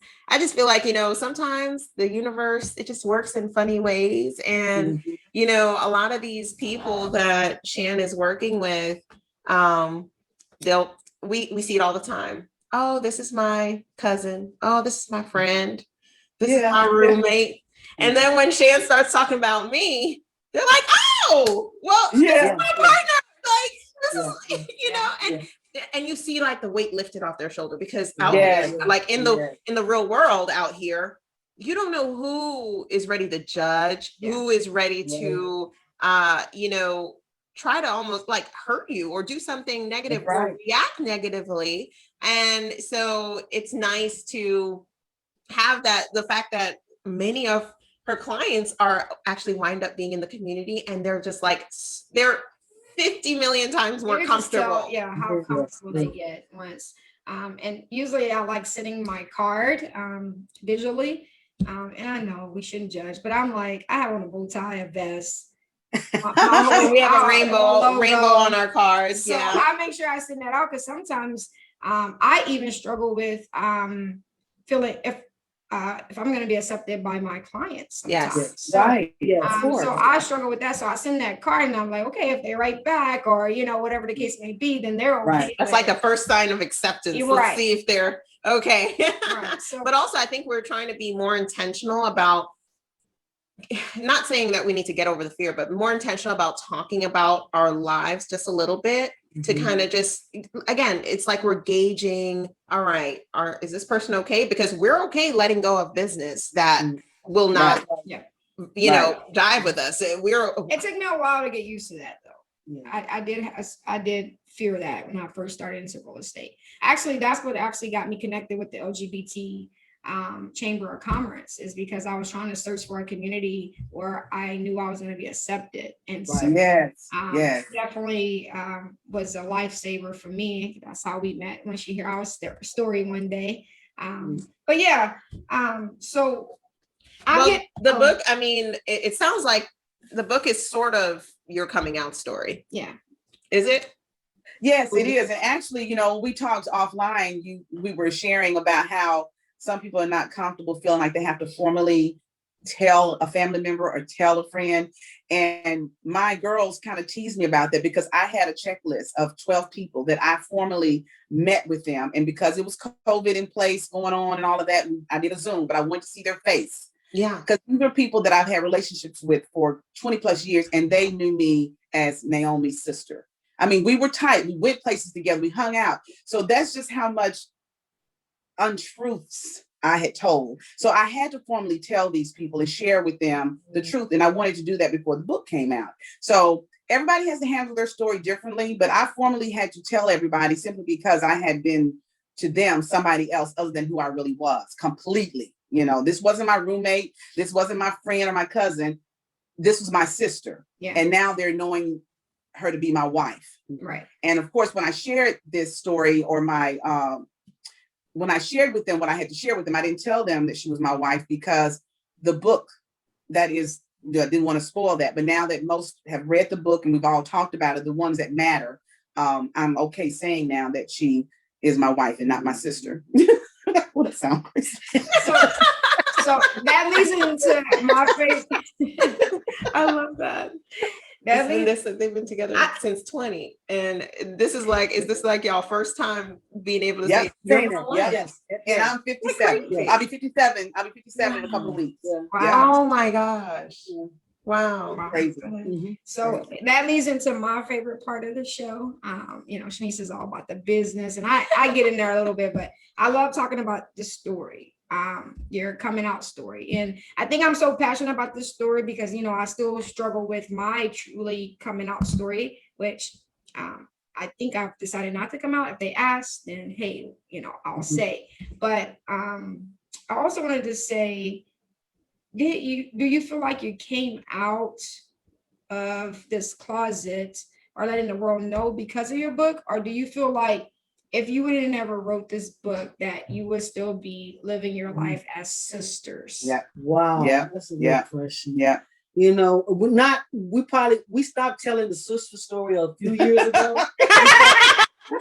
feel like, sometimes the universe, it just works in funny ways. And, a lot of these people that Shan is working with, we see it all the time. Oh, this is my cousin. Oh, this is my friend. This is my roommate. And then when Shan starts talking about me, they're like, oh, well, this is my partner. Like, this is, and you see like the weight lifted off their shoulder, because out there, like in the real world out here, you don't know who is ready to judge, who is ready to, try to almost like hurt you or do something negative or react negatively. And so it's nice to have the fact that many of her clients are actually wind up being in the community, and they're just like, they're 50 million times more comfortable. How comfortable they get once. And usually I like sending my card visually. And I know we shouldn't judge, but I'm like, I have on a bow tie, a vest. We have a rainbow on our cards. So I make sure I send that out, because sometimes I even struggle with feeling if I'm going to be accepted by my clients. Sometimes. So, of course. So I struggle with that. So I send that card and I'm like, okay, if they write back or, whatever the case may be, then they're okay. Right. That's like a first sign of acceptance. Let's see if they're okay. But also I think we're trying to be more intentional about, not saying that we need to get over the fear, but more intentional about talking about our lives just a little bit, to kind of just, again, it's like we're gauging, all right, is this person okay? Because we're okay letting go of business that will not, jive with us. It took me a while to get used to that, though. I did fear that when I first started into real estate. Actually, that's what actually got me connected with the LGBT Chamber of Commerce, is because I was trying to search for a community where I knew I was going to be accepted. And so definitely was a lifesaver for me. That's how we met, when she heard our story one day. But so the book, I mean, it sounds like the book is sort of your coming out story. Yeah. Is it? Yes, it is. And actually, we talked offline, we were sharing about how some people are not comfortable feeling like they have to formally tell a family member or tell a friend. And my girls kind of teased me about that because I had a checklist of 12 people that I formally met with them. And because it was COVID in place going on and all of that, I did a Zoom, but I went to see their face. Yeah. Because these are people that I've had relationships with for 20 plus years, and they knew me as Naomi's sister. I mean, we were tight. We went places together. We hung out. So that's just how much untruths I had told. So I had to formally tell these people and share with them the truth. And I wanted to do that before the book came out. So everybody has to handle their story differently, but I formally had to tell everybody simply because I had been to them somebody else other than who I really was completely. You know, this wasn't my roommate. This wasn't my friend or my cousin. This was my sister. Yeah. And now they're knowing her to be my wife. Right. And of course, when I shared this story or my, when I shared with them what I had to share with them, I didn't tell them that she was my wife because the book that is, I didn't want to spoil that. But now that most have read the book and we've all talked about it, the ones that matter, I'm okay saying now that she is my wife and not my sister. Would it sound crazy? So that leads into my favorite. I love that. They've been together since 20. And this is this like y'all first time being able to say, yes. And I'm 57. I'll be 57. I'll be 57 in a couple of weeks. Wow. Yeah. Oh my gosh. Wow. Crazy. Mm-hmm. So that leads into my favorite part of the show. Shenice is all about the business, and I get in there a little bit, but I love talking about the story, your coming out story. And I think I'm so passionate about this story because, I still struggle with my truly coming out story, which I think I've decided not to come out. If they ask, then, hey, I'll say. But I also wanted to say, do you feel like you came out of this closet or letting the world know because of your book? Or do you feel like if you would have never wrote this book that you would still be living your life as sisters? Yeah. Wow. Yeah. That's a good question. Yeah. We stopped telling the sister story a few years ago.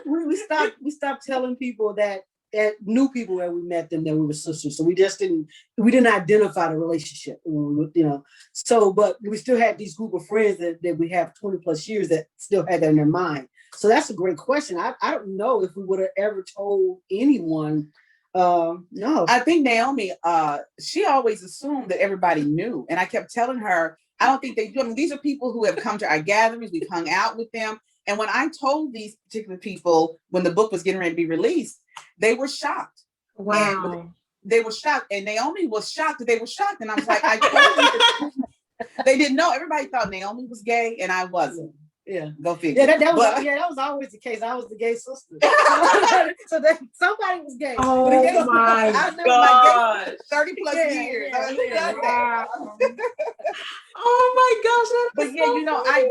we stopped telling people that new people when we met them that we were sisters. So we didn't identify the relationship, so, but we still had these group of friends that we have 20 plus years that still had that in their mind. So that's a great question. I don't know if we would have ever told anyone. No, I think Naomi, she always assumed that everybody knew. And I kept telling her, I don't think they do. I mean, these are people who have come to our gatherings. We've hung out with them. And when I told these particular people, when the book was getting ready to be released, they were shocked. Wow. And they were shocked. And Naomi was shocked that they were shocked. And I was like, I told you. They didn't know. Everybody thought Naomi was gay and I wasn't. Yeah, go figure. Yeah, that was always the case. I was the gay sister. So somebody was gay. Oh my God! 30 plus years. Oh my gosh! But yeah,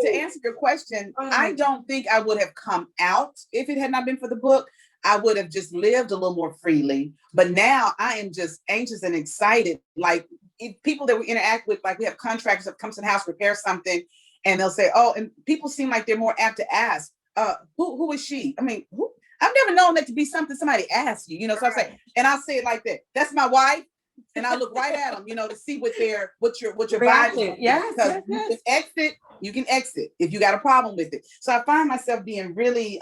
to answer your question, I don't think I would have come out if it had not been for the book. I would have just lived a little more freely. But now I am just anxious and excited. Like people that we interact with, like we have contractors that come to the house, repair something. And they'll say, oh, and people seem like they're more apt to ask, who is she? I mean, I've never known that to be something somebody asks you, so I say, and I'll say it like that. That's my wife. And I look right at them, to see what your vibe is. Yes, because you can exit if you got a problem with it. So I find myself being really,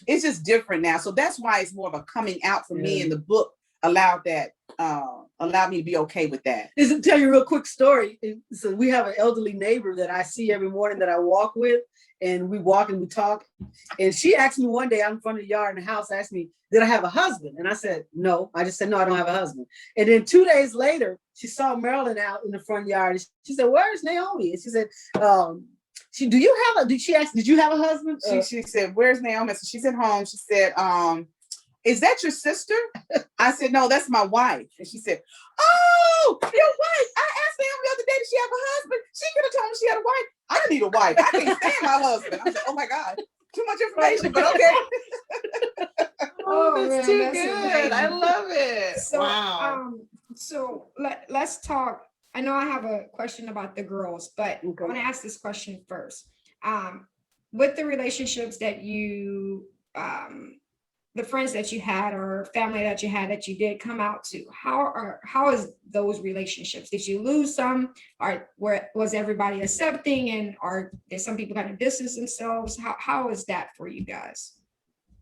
it's just different now. So that's why it's more of a coming out for me, and the book allowed me to be okay with that. Just to tell you a real quick story. So we have an elderly neighbor that I see every morning that I walk with, and we walk and we talk. And she asked me one day out in front of the yard in the house, asked me, did I have a husband? And I said, no. I just said, no, I don't have a husband. And then 2 days later, she saw Marilyn out in the front yard. And she said, where's Naomi? And she said, did she ask, did you have a husband? She said, where's Naomi? So she's at home. She said, is that your sister? I said, no, that's my wife. And she said, oh, your wife. I asked Naomi the other day, did she have a husband? She could have told me she had a wife. I don't need a wife. I can't stand my husband. I said, oh my God, too much information, but okay. That's too good. I love it. So, wow. So let's talk. I know I have a question about the girls, but I want to ask this question first. With the relationships that you the friends that you had or family that you had that you did come out to, how is those relationships? Did you lose some, or was everybody accepting, and or did some people kind of distance themselves? How is that for you guys?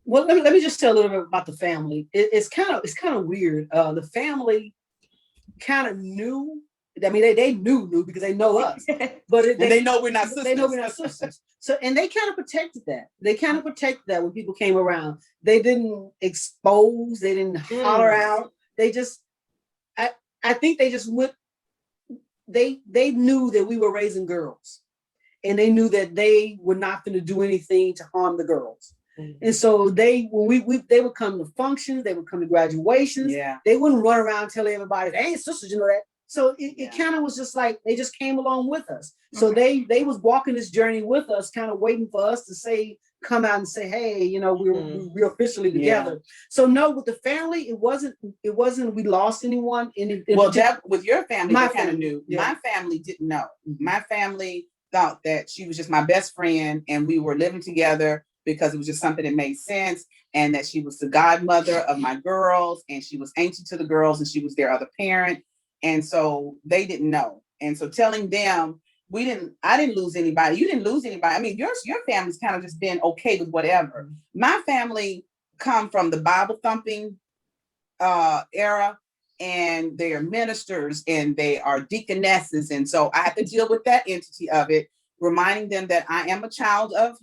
Well, let me just tell a little bit about the family. It's kind of weird. The family kind of knew. I mean, they knew because they know us, but they know we're not sisters. They know we're not sisters. So, and they kind of protected that. They kind of protected that when people came around. They didn't expose. They didn't holler out. They just, I think they just went. They knew that we were raising girls, and they knew that they were not going to do anything to harm the girls. And so they would come to functions, they would come to graduations. Yeah. They wouldn't run around and tell everybody, they ain't sisters, you know that. So it kind of was just like they just came along with us. So they was walking this journey with us, kind of waiting for us to say, come out and say, hey, you know, we're officially together. Yeah. So no, with the family, it wasn't we lost anyone. Well, that with your family, my they kind of knew. Yeah. My family didn't know. My family thought that she was just my best friend, and we were living together because it was just something that made sense, and that she was the godmother of my girls, and she was ancient to the girls, and she was their other parent. And so they didn't know. And so telling them, I didn't lose anybody. You didn't lose anybody. I mean, your family's kind of just been okay with whatever. My family come from the Bible thumping era, and they are ministers and they are deaconesses. And so I have to deal with that entity of it, reminding them that I am a child of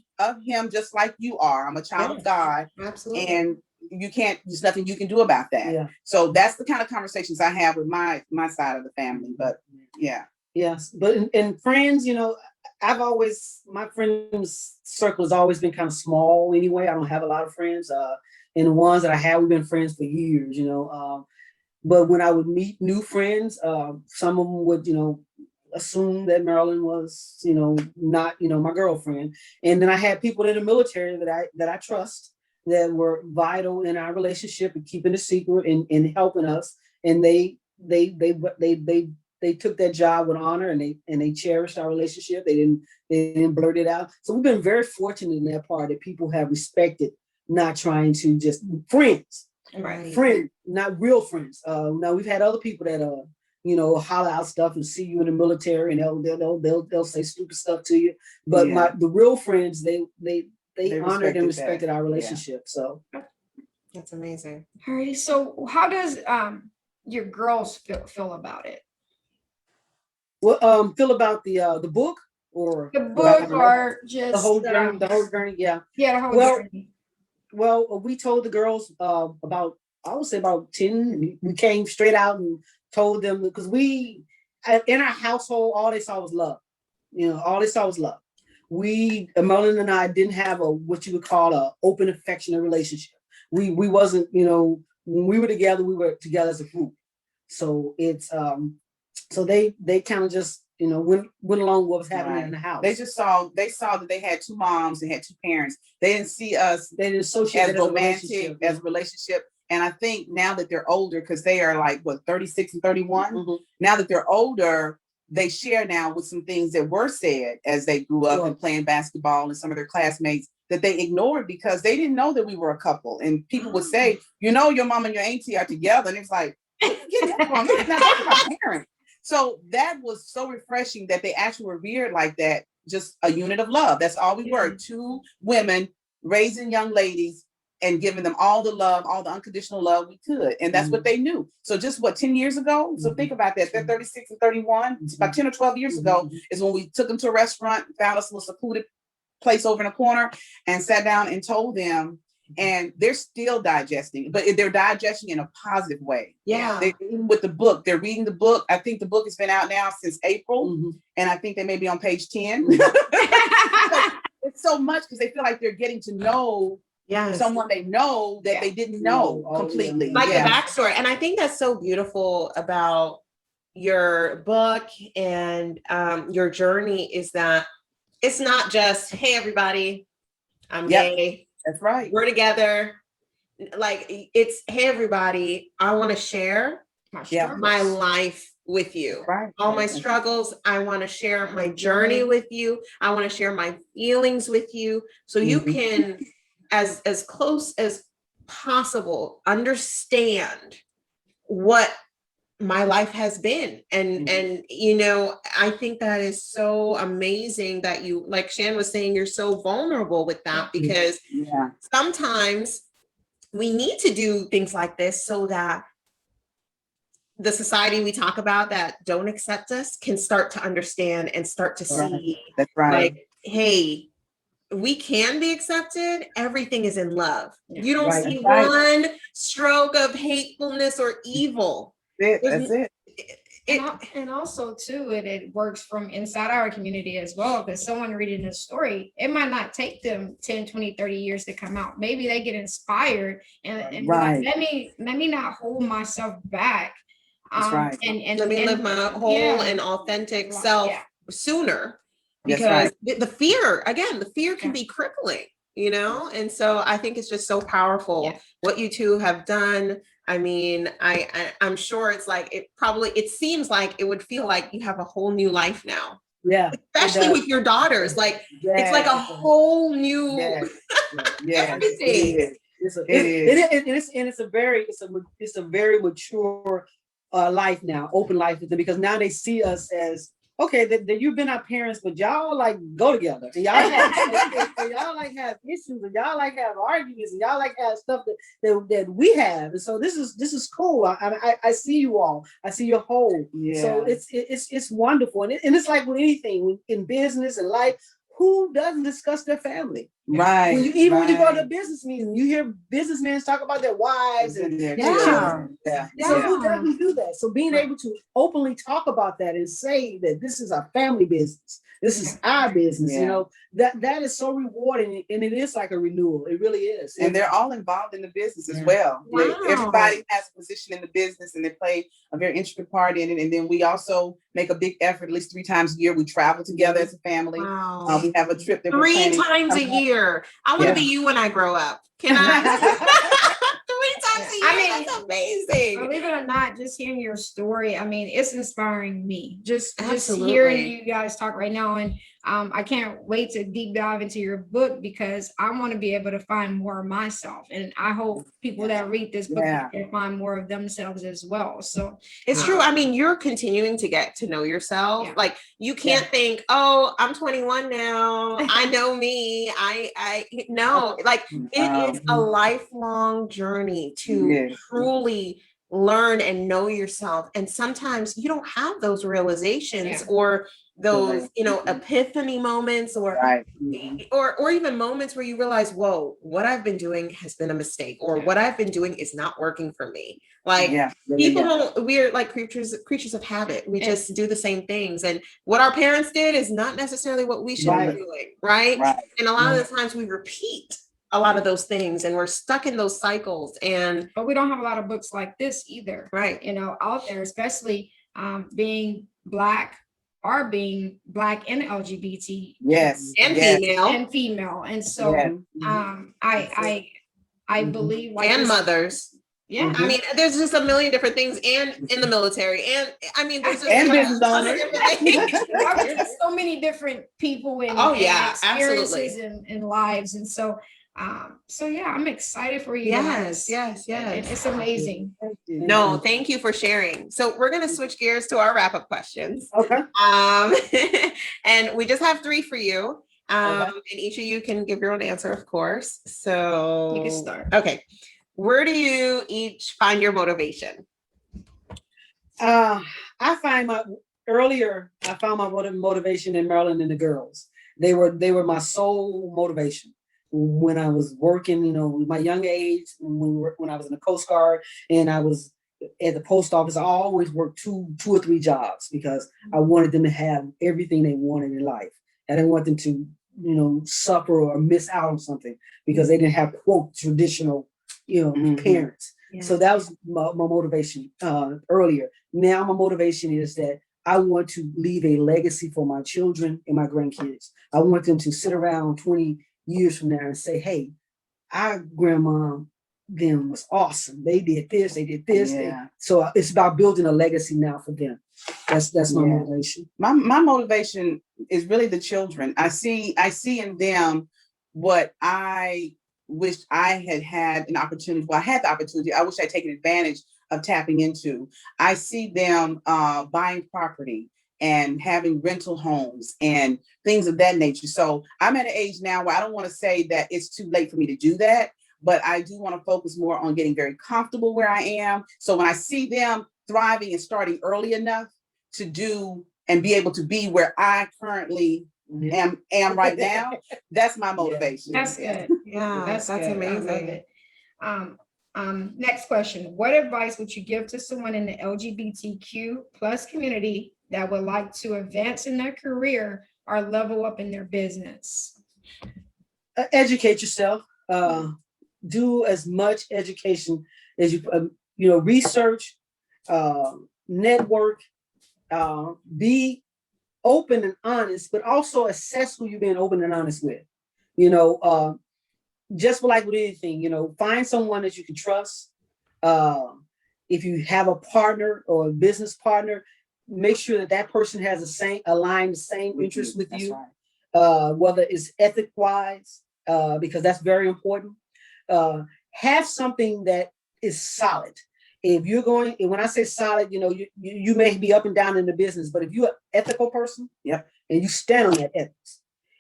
him, just like you are. I'm a child of God. Absolutely. And there's nothing you can do about that. Yeah. So that's the kind of conversations I have with my side of the family. But yeah. Yes. But in friends, you know, my friends circle has always been kind of small anyway. I don't have a lot of friends. And the ones that I have, we've been friends for years, you know. But when I would meet new friends, some of them would, you know, assume that Marilyn was, you know, not, you know, my girlfriend. And then I had people in the military that I trust, that were vital in our relationship and keeping a secret and helping us. And they took that job with honor, and they cherished our relationship. They didn't blurt it out. So we've been very fortunate in that part, that people have respected, not trying to just friends, right? Friend, not real friends. Now we've had other people that you know, holler out stuff and see you in the military, and they'll say stupid stuff to you. But the real friends, they honored and respected our relationship. Yeah. So that's amazing. All right. So how does your girls feel about it? Well, feel about the book, or the book, or just the whole journey. Yeah. Yeah, the whole journey. Well, we told the girls about, I would say about 10. We came straight out and told them, because in our household, all they saw was love. You know, all they saw was love. Marilyn and I didn't have what you would call a open, affectionate relationship. We wasn't, you know, when we were together as a group. So it's so they kind of just, you know, went along with what was happening in the house. They saw that they had two moms and had two parents. They didn't see us, they didn't associate as romantic as a relationship. And I think now that they're older, because they are like 36 and 31. Mm-hmm. Now that they're older, they share now with some things that were said as they grew up and playing basketball, and some of their classmates that they ignored because they didn't know that we were a couple. And people would say, you know, your mom and your auntie are together. And it's like, get that from me. That's my parent. So that was so refreshing that they actually were reared like that, just a unit of love. That's all we were. Two women raising young ladies and giving them all the love, all the unconditional love we could. And that's what they knew. So just 10 years ago? So think about that. They're 36 and 31. About 10 or 12 years ago is when we took them to a restaurant, found us a little secluded place over in a corner, and sat down and told them. And they're still digesting, but they're digesting in a positive way. Yeah. With the book, they're reading the book. I think the book has been out now since April. And I think they may be on page 10. It's so much because they feel like they're getting to know someone they know that they didn't know completely. Like the backstory. And I think that's so beautiful about your book and your journey, is that it's not just, hey, everybody, I'm gay. That's right. We're together. Like, it's, hey, everybody, I want to share my life with you. Right. All my struggles. I want to share my journey with you. I want to share my feelings with you. So you can, as close as possible understand what my life has been. And you know, I think that is so amazing that you, like Shan was saying, you're so vulnerable with that, because sometimes we need to do things like this so that the society we talk about that don't accept us can start to understand and start to see, that's right. like, hey, we can be accepted. Everything is in love. You don't see one stroke of hatefulness or evil. That's it. And also too, it works from inside our community as well, because someone reading this story, it might not take them 10, 20, 30 years to come out. Maybe they get inspired and like, let me not hold myself back. And let me live my whole and authentic self sooner, because the fear, again, the fear can be crippling, you know? And so I think it's just so powerful what you two have done. I mean, I'm sure it's like, it seems like it would feel like you have a whole new life now. Yeah. Especially with your daughters. Like, it's like a whole new everything. It's a very mature life now, open life with them, because now they see us as, okay, that you've been our parents, but y'all like go together. And y'all y'all like have issues, and y'all like have arguments, and y'all like have stuff that we have. And so this is cool. I see you all. I see your whole. Yeah. So it's wonderful, and it's like with anything in business and life. Who doesn't discuss their family? Right. When you go to a business meeting, you hear businessmen talk about their wives and their children. So who doesn't do that? So being able to openly talk about that and say that this is our family business, this is our business, you know, that is so rewarding, and it is like a renewal. It really is. And they're all involved in the business as well. Wow. Everybody has a position in the business, and they play a very intricate part in it. And then we also make a big effort, at least 3 times a year. We travel together as a family. Wow. We have a trip that 3 times a year. I want to be you when I grow up. Can I? 3 times a year. I mean, that's amazing. Believe it or not, just hearing your story, I mean, it's inspiring me. Just hearing you guys talk right now, and I can't wait to deep dive into your book, because I want to be able to find more of myself, and I hope people that read this book can find more of themselves as well. So it's true. I mean, you're continuing to get to know yourself. Like, you can't think, oh, I'm 21 now, I know me. I no, like, it is a lifelong journey to truly learn and know yourself. And sometimes you don't have those realizations or those, you know, epiphany moments, or even moments where you realize, whoa, what I've been doing has been a mistake, or what I've been doing is not working for me. Like, we're like creatures of habit. We just do the same things, and what our parents did is not necessarily what we should be doing, right? And a lot of the times we repeat a lot of those things, and we're stuck in those cycles. But we don't have a lot of books like this either, you know, out there, especially being Black and LGBT, and female, and so I believe, like, and mothers. I mean, there's just a million different things, and in the military, and I mean, there's just business owners. So many different people and experiences and lives, and so I'm excited for you guys. Yes. It's amazing. No, thank you for sharing. So we're going to switch gears to our wrap-up questions. Okay. And we just have 3 for you. And each of you can give your own answer, of course. So you can start. Okay. Where do you each find your motivation? I found my motivation in Marilyn and the girls. They were my sole motivation. When I was working, you know, my young age, when I was in the Coast Guard and I was at the post office, I always worked 2 or 3 jobs, because I wanted them to have everything they wanted in life. I didn't want them to, you know, suffer or miss out on something because they didn't have, quote, traditional, you know, parents. So that was my motivation earlier. Now my motivation is that I want to leave a legacy for my children and my grandkids. I want them to sit around 20 years from now and say, hey, our grandma them was awesome. They did this. So it's about building a legacy now for them. That's my motivation. My motivation is really the children. I see in them what I wish I had an opportunity. Well, I had the opportunity. I wish I'd taken advantage of tapping into. I see them buying property and having rental homes and things of that nature. So I'm at an age now where I don't want to say that it's too late for me to do that, but I do want to focus more on getting very comfortable where I am. So when I see them thriving and starting early enough to do and be able to be where I currently am right now, that's my motivation. That's good. Yeah, that's good. I love amazing. it. Next question. What advice would you give to someone in the LGBTQ plus community that would like to advance in their career or level up in their business? Educate yourself. Do as much education as you research, network, be open and honest, but also assess who you're being open and honest with. Just like with anything, find someone that you can trust. If you have a partner or a business partner, make sure that person has the same interests with you, whether it's ethic wise, because that's very important. Have something that is solid. If you're going, and when I say solid, you may be up and down in the business, but if you're an ethical person, and you stand on that ethics.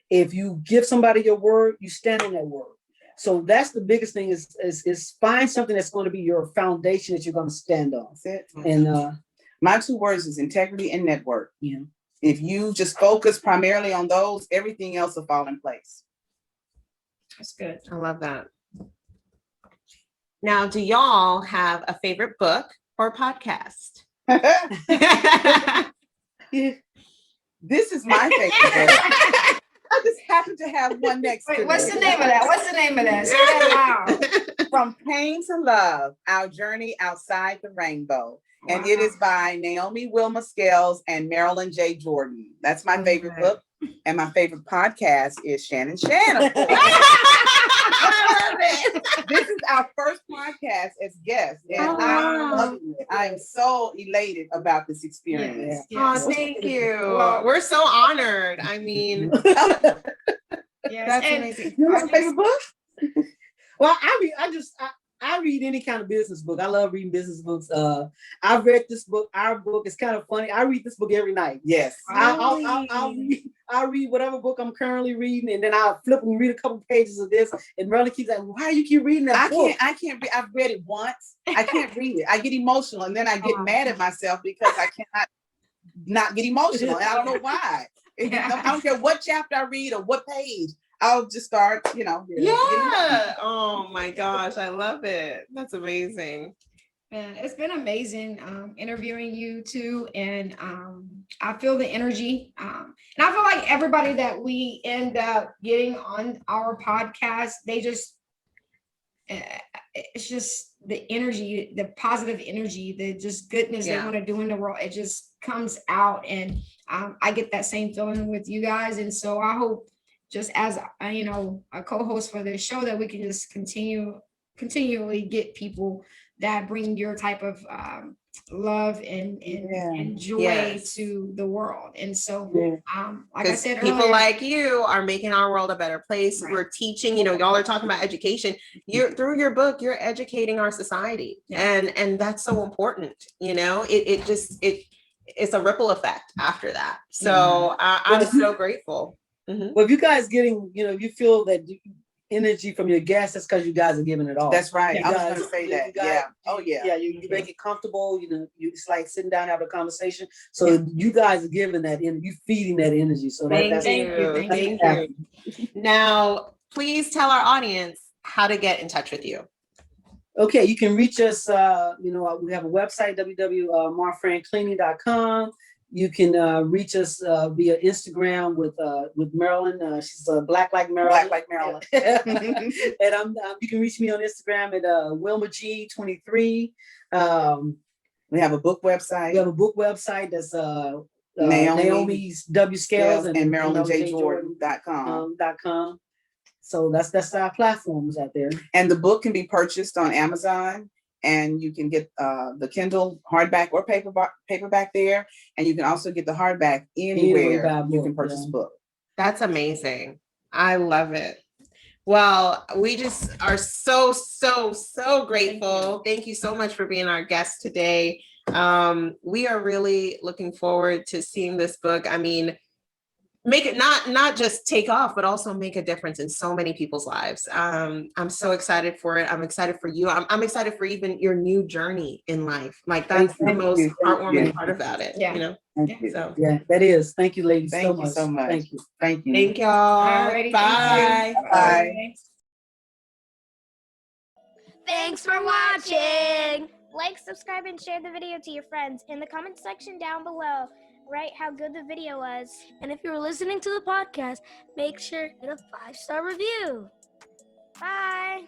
If you give somebody your word, you stand on that word. So that's the biggest thing is find something that's going to be your foundation that you're going to stand on. That's it. And my 2 words is integrity and network. If you just focus primarily on those, everything else will fall in place. That's good. I love that. Now, do y'all have a favorite book or podcast? This is my favorite book. I just happen to have one next to me. What's the name of that? What's the name of that? Say that loud. From Pain to Love, Our Journey Outside the Rainbow. And it is by Naomi Scales and Marilyn J. Jordan. That's my favorite book. And my favorite podcast is Shen and Shan, of course. I love it. This is our first podcast as guests. And I am so elated about this experience. Oh, thank you. We're so honored. I mean, that's amazing. You have a favorite book? Well, I read any kind of business book. I love reading business books. I've read this book. Our book is kind of funny. I read this book every night. Yes. I'll read whatever book I'm currently reading, and then I'll flip and read a couple pages of this. And Marilyn keeps like, "Why do you keep reading that book?" I can't read. I've read it once. I can't read it. I get emotional, and then I get mad at myself because I cannot not get emotional. And I don't know why. I don't care what chapter I read or what page. I'll just start, Yeah. Oh my gosh, I love it. That's amazing. Man, it's been amazing interviewing you too, and I feel the energy, and I feel like everybody that we end up getting on our podcast, it's just the energy, the positive energy, the just goodness they want to do in the world. It just comes out, and I get that same feeling with you guys, and so I hope, just as a co-host for this show, that we can just continually get people that bring your type of love and joy to the world. And so, like I said earlier, people like you are making our world a better place. Right. We're teaching, y'all are talking about education. Through your book, you're educating our society, and that's so important. It's a ripple effect after that. So I'm so grateful. Mm-hmm. Well, if you guys getting, you feel that energy from your guests, that's because you guys are giving it all. That's right. I was going to say that. Yeah. You make it comfortable. It's like sitting down and having a conversation. So you guys are giving that energy. You're feeding that energy. So thank you. Now, please tell our audience how to get in touch with you. Okay, you can reach us. We have a website, www.marfrancleaning.com. You can reach us via Instagram with Marilyn. She's Black like Marilyn. Black like Marilyn. And you can reach me on Instagram at Wilma G23. We have a book website. We have a book website that's Naomi's W Scales and MarilynJJordan.com. So that's our platforms out there. And the book can be purchased on Amazon. And you can get the Kindle hardback or paperback there. And you can also get the hardback anywhere you can purchase a book. That's amazing. I love it. Well, we just are so grateful. Thank you so much for being our guest today. We are really looking forward to seeing this book. I mean, make it not just take off, but also make a difference in so many people's lives. I'm so excited for it. I'm excited for you. I'm excited for even your new journey in life. Like that's the most heartwarming part about it. Yeah. You know. Thank you. So Yeah, that is. Thank you, ladies, Thank you so much. Thank you. Thank you. thank y'all. Alrighty, Bye. thank you. Bye. Thanks for watching. Like, subscribe, and share the video to your friends. In the comment section down below, write how good the video was. And if you're listening to the podcast, make sure to hit a 5-star review. Bye.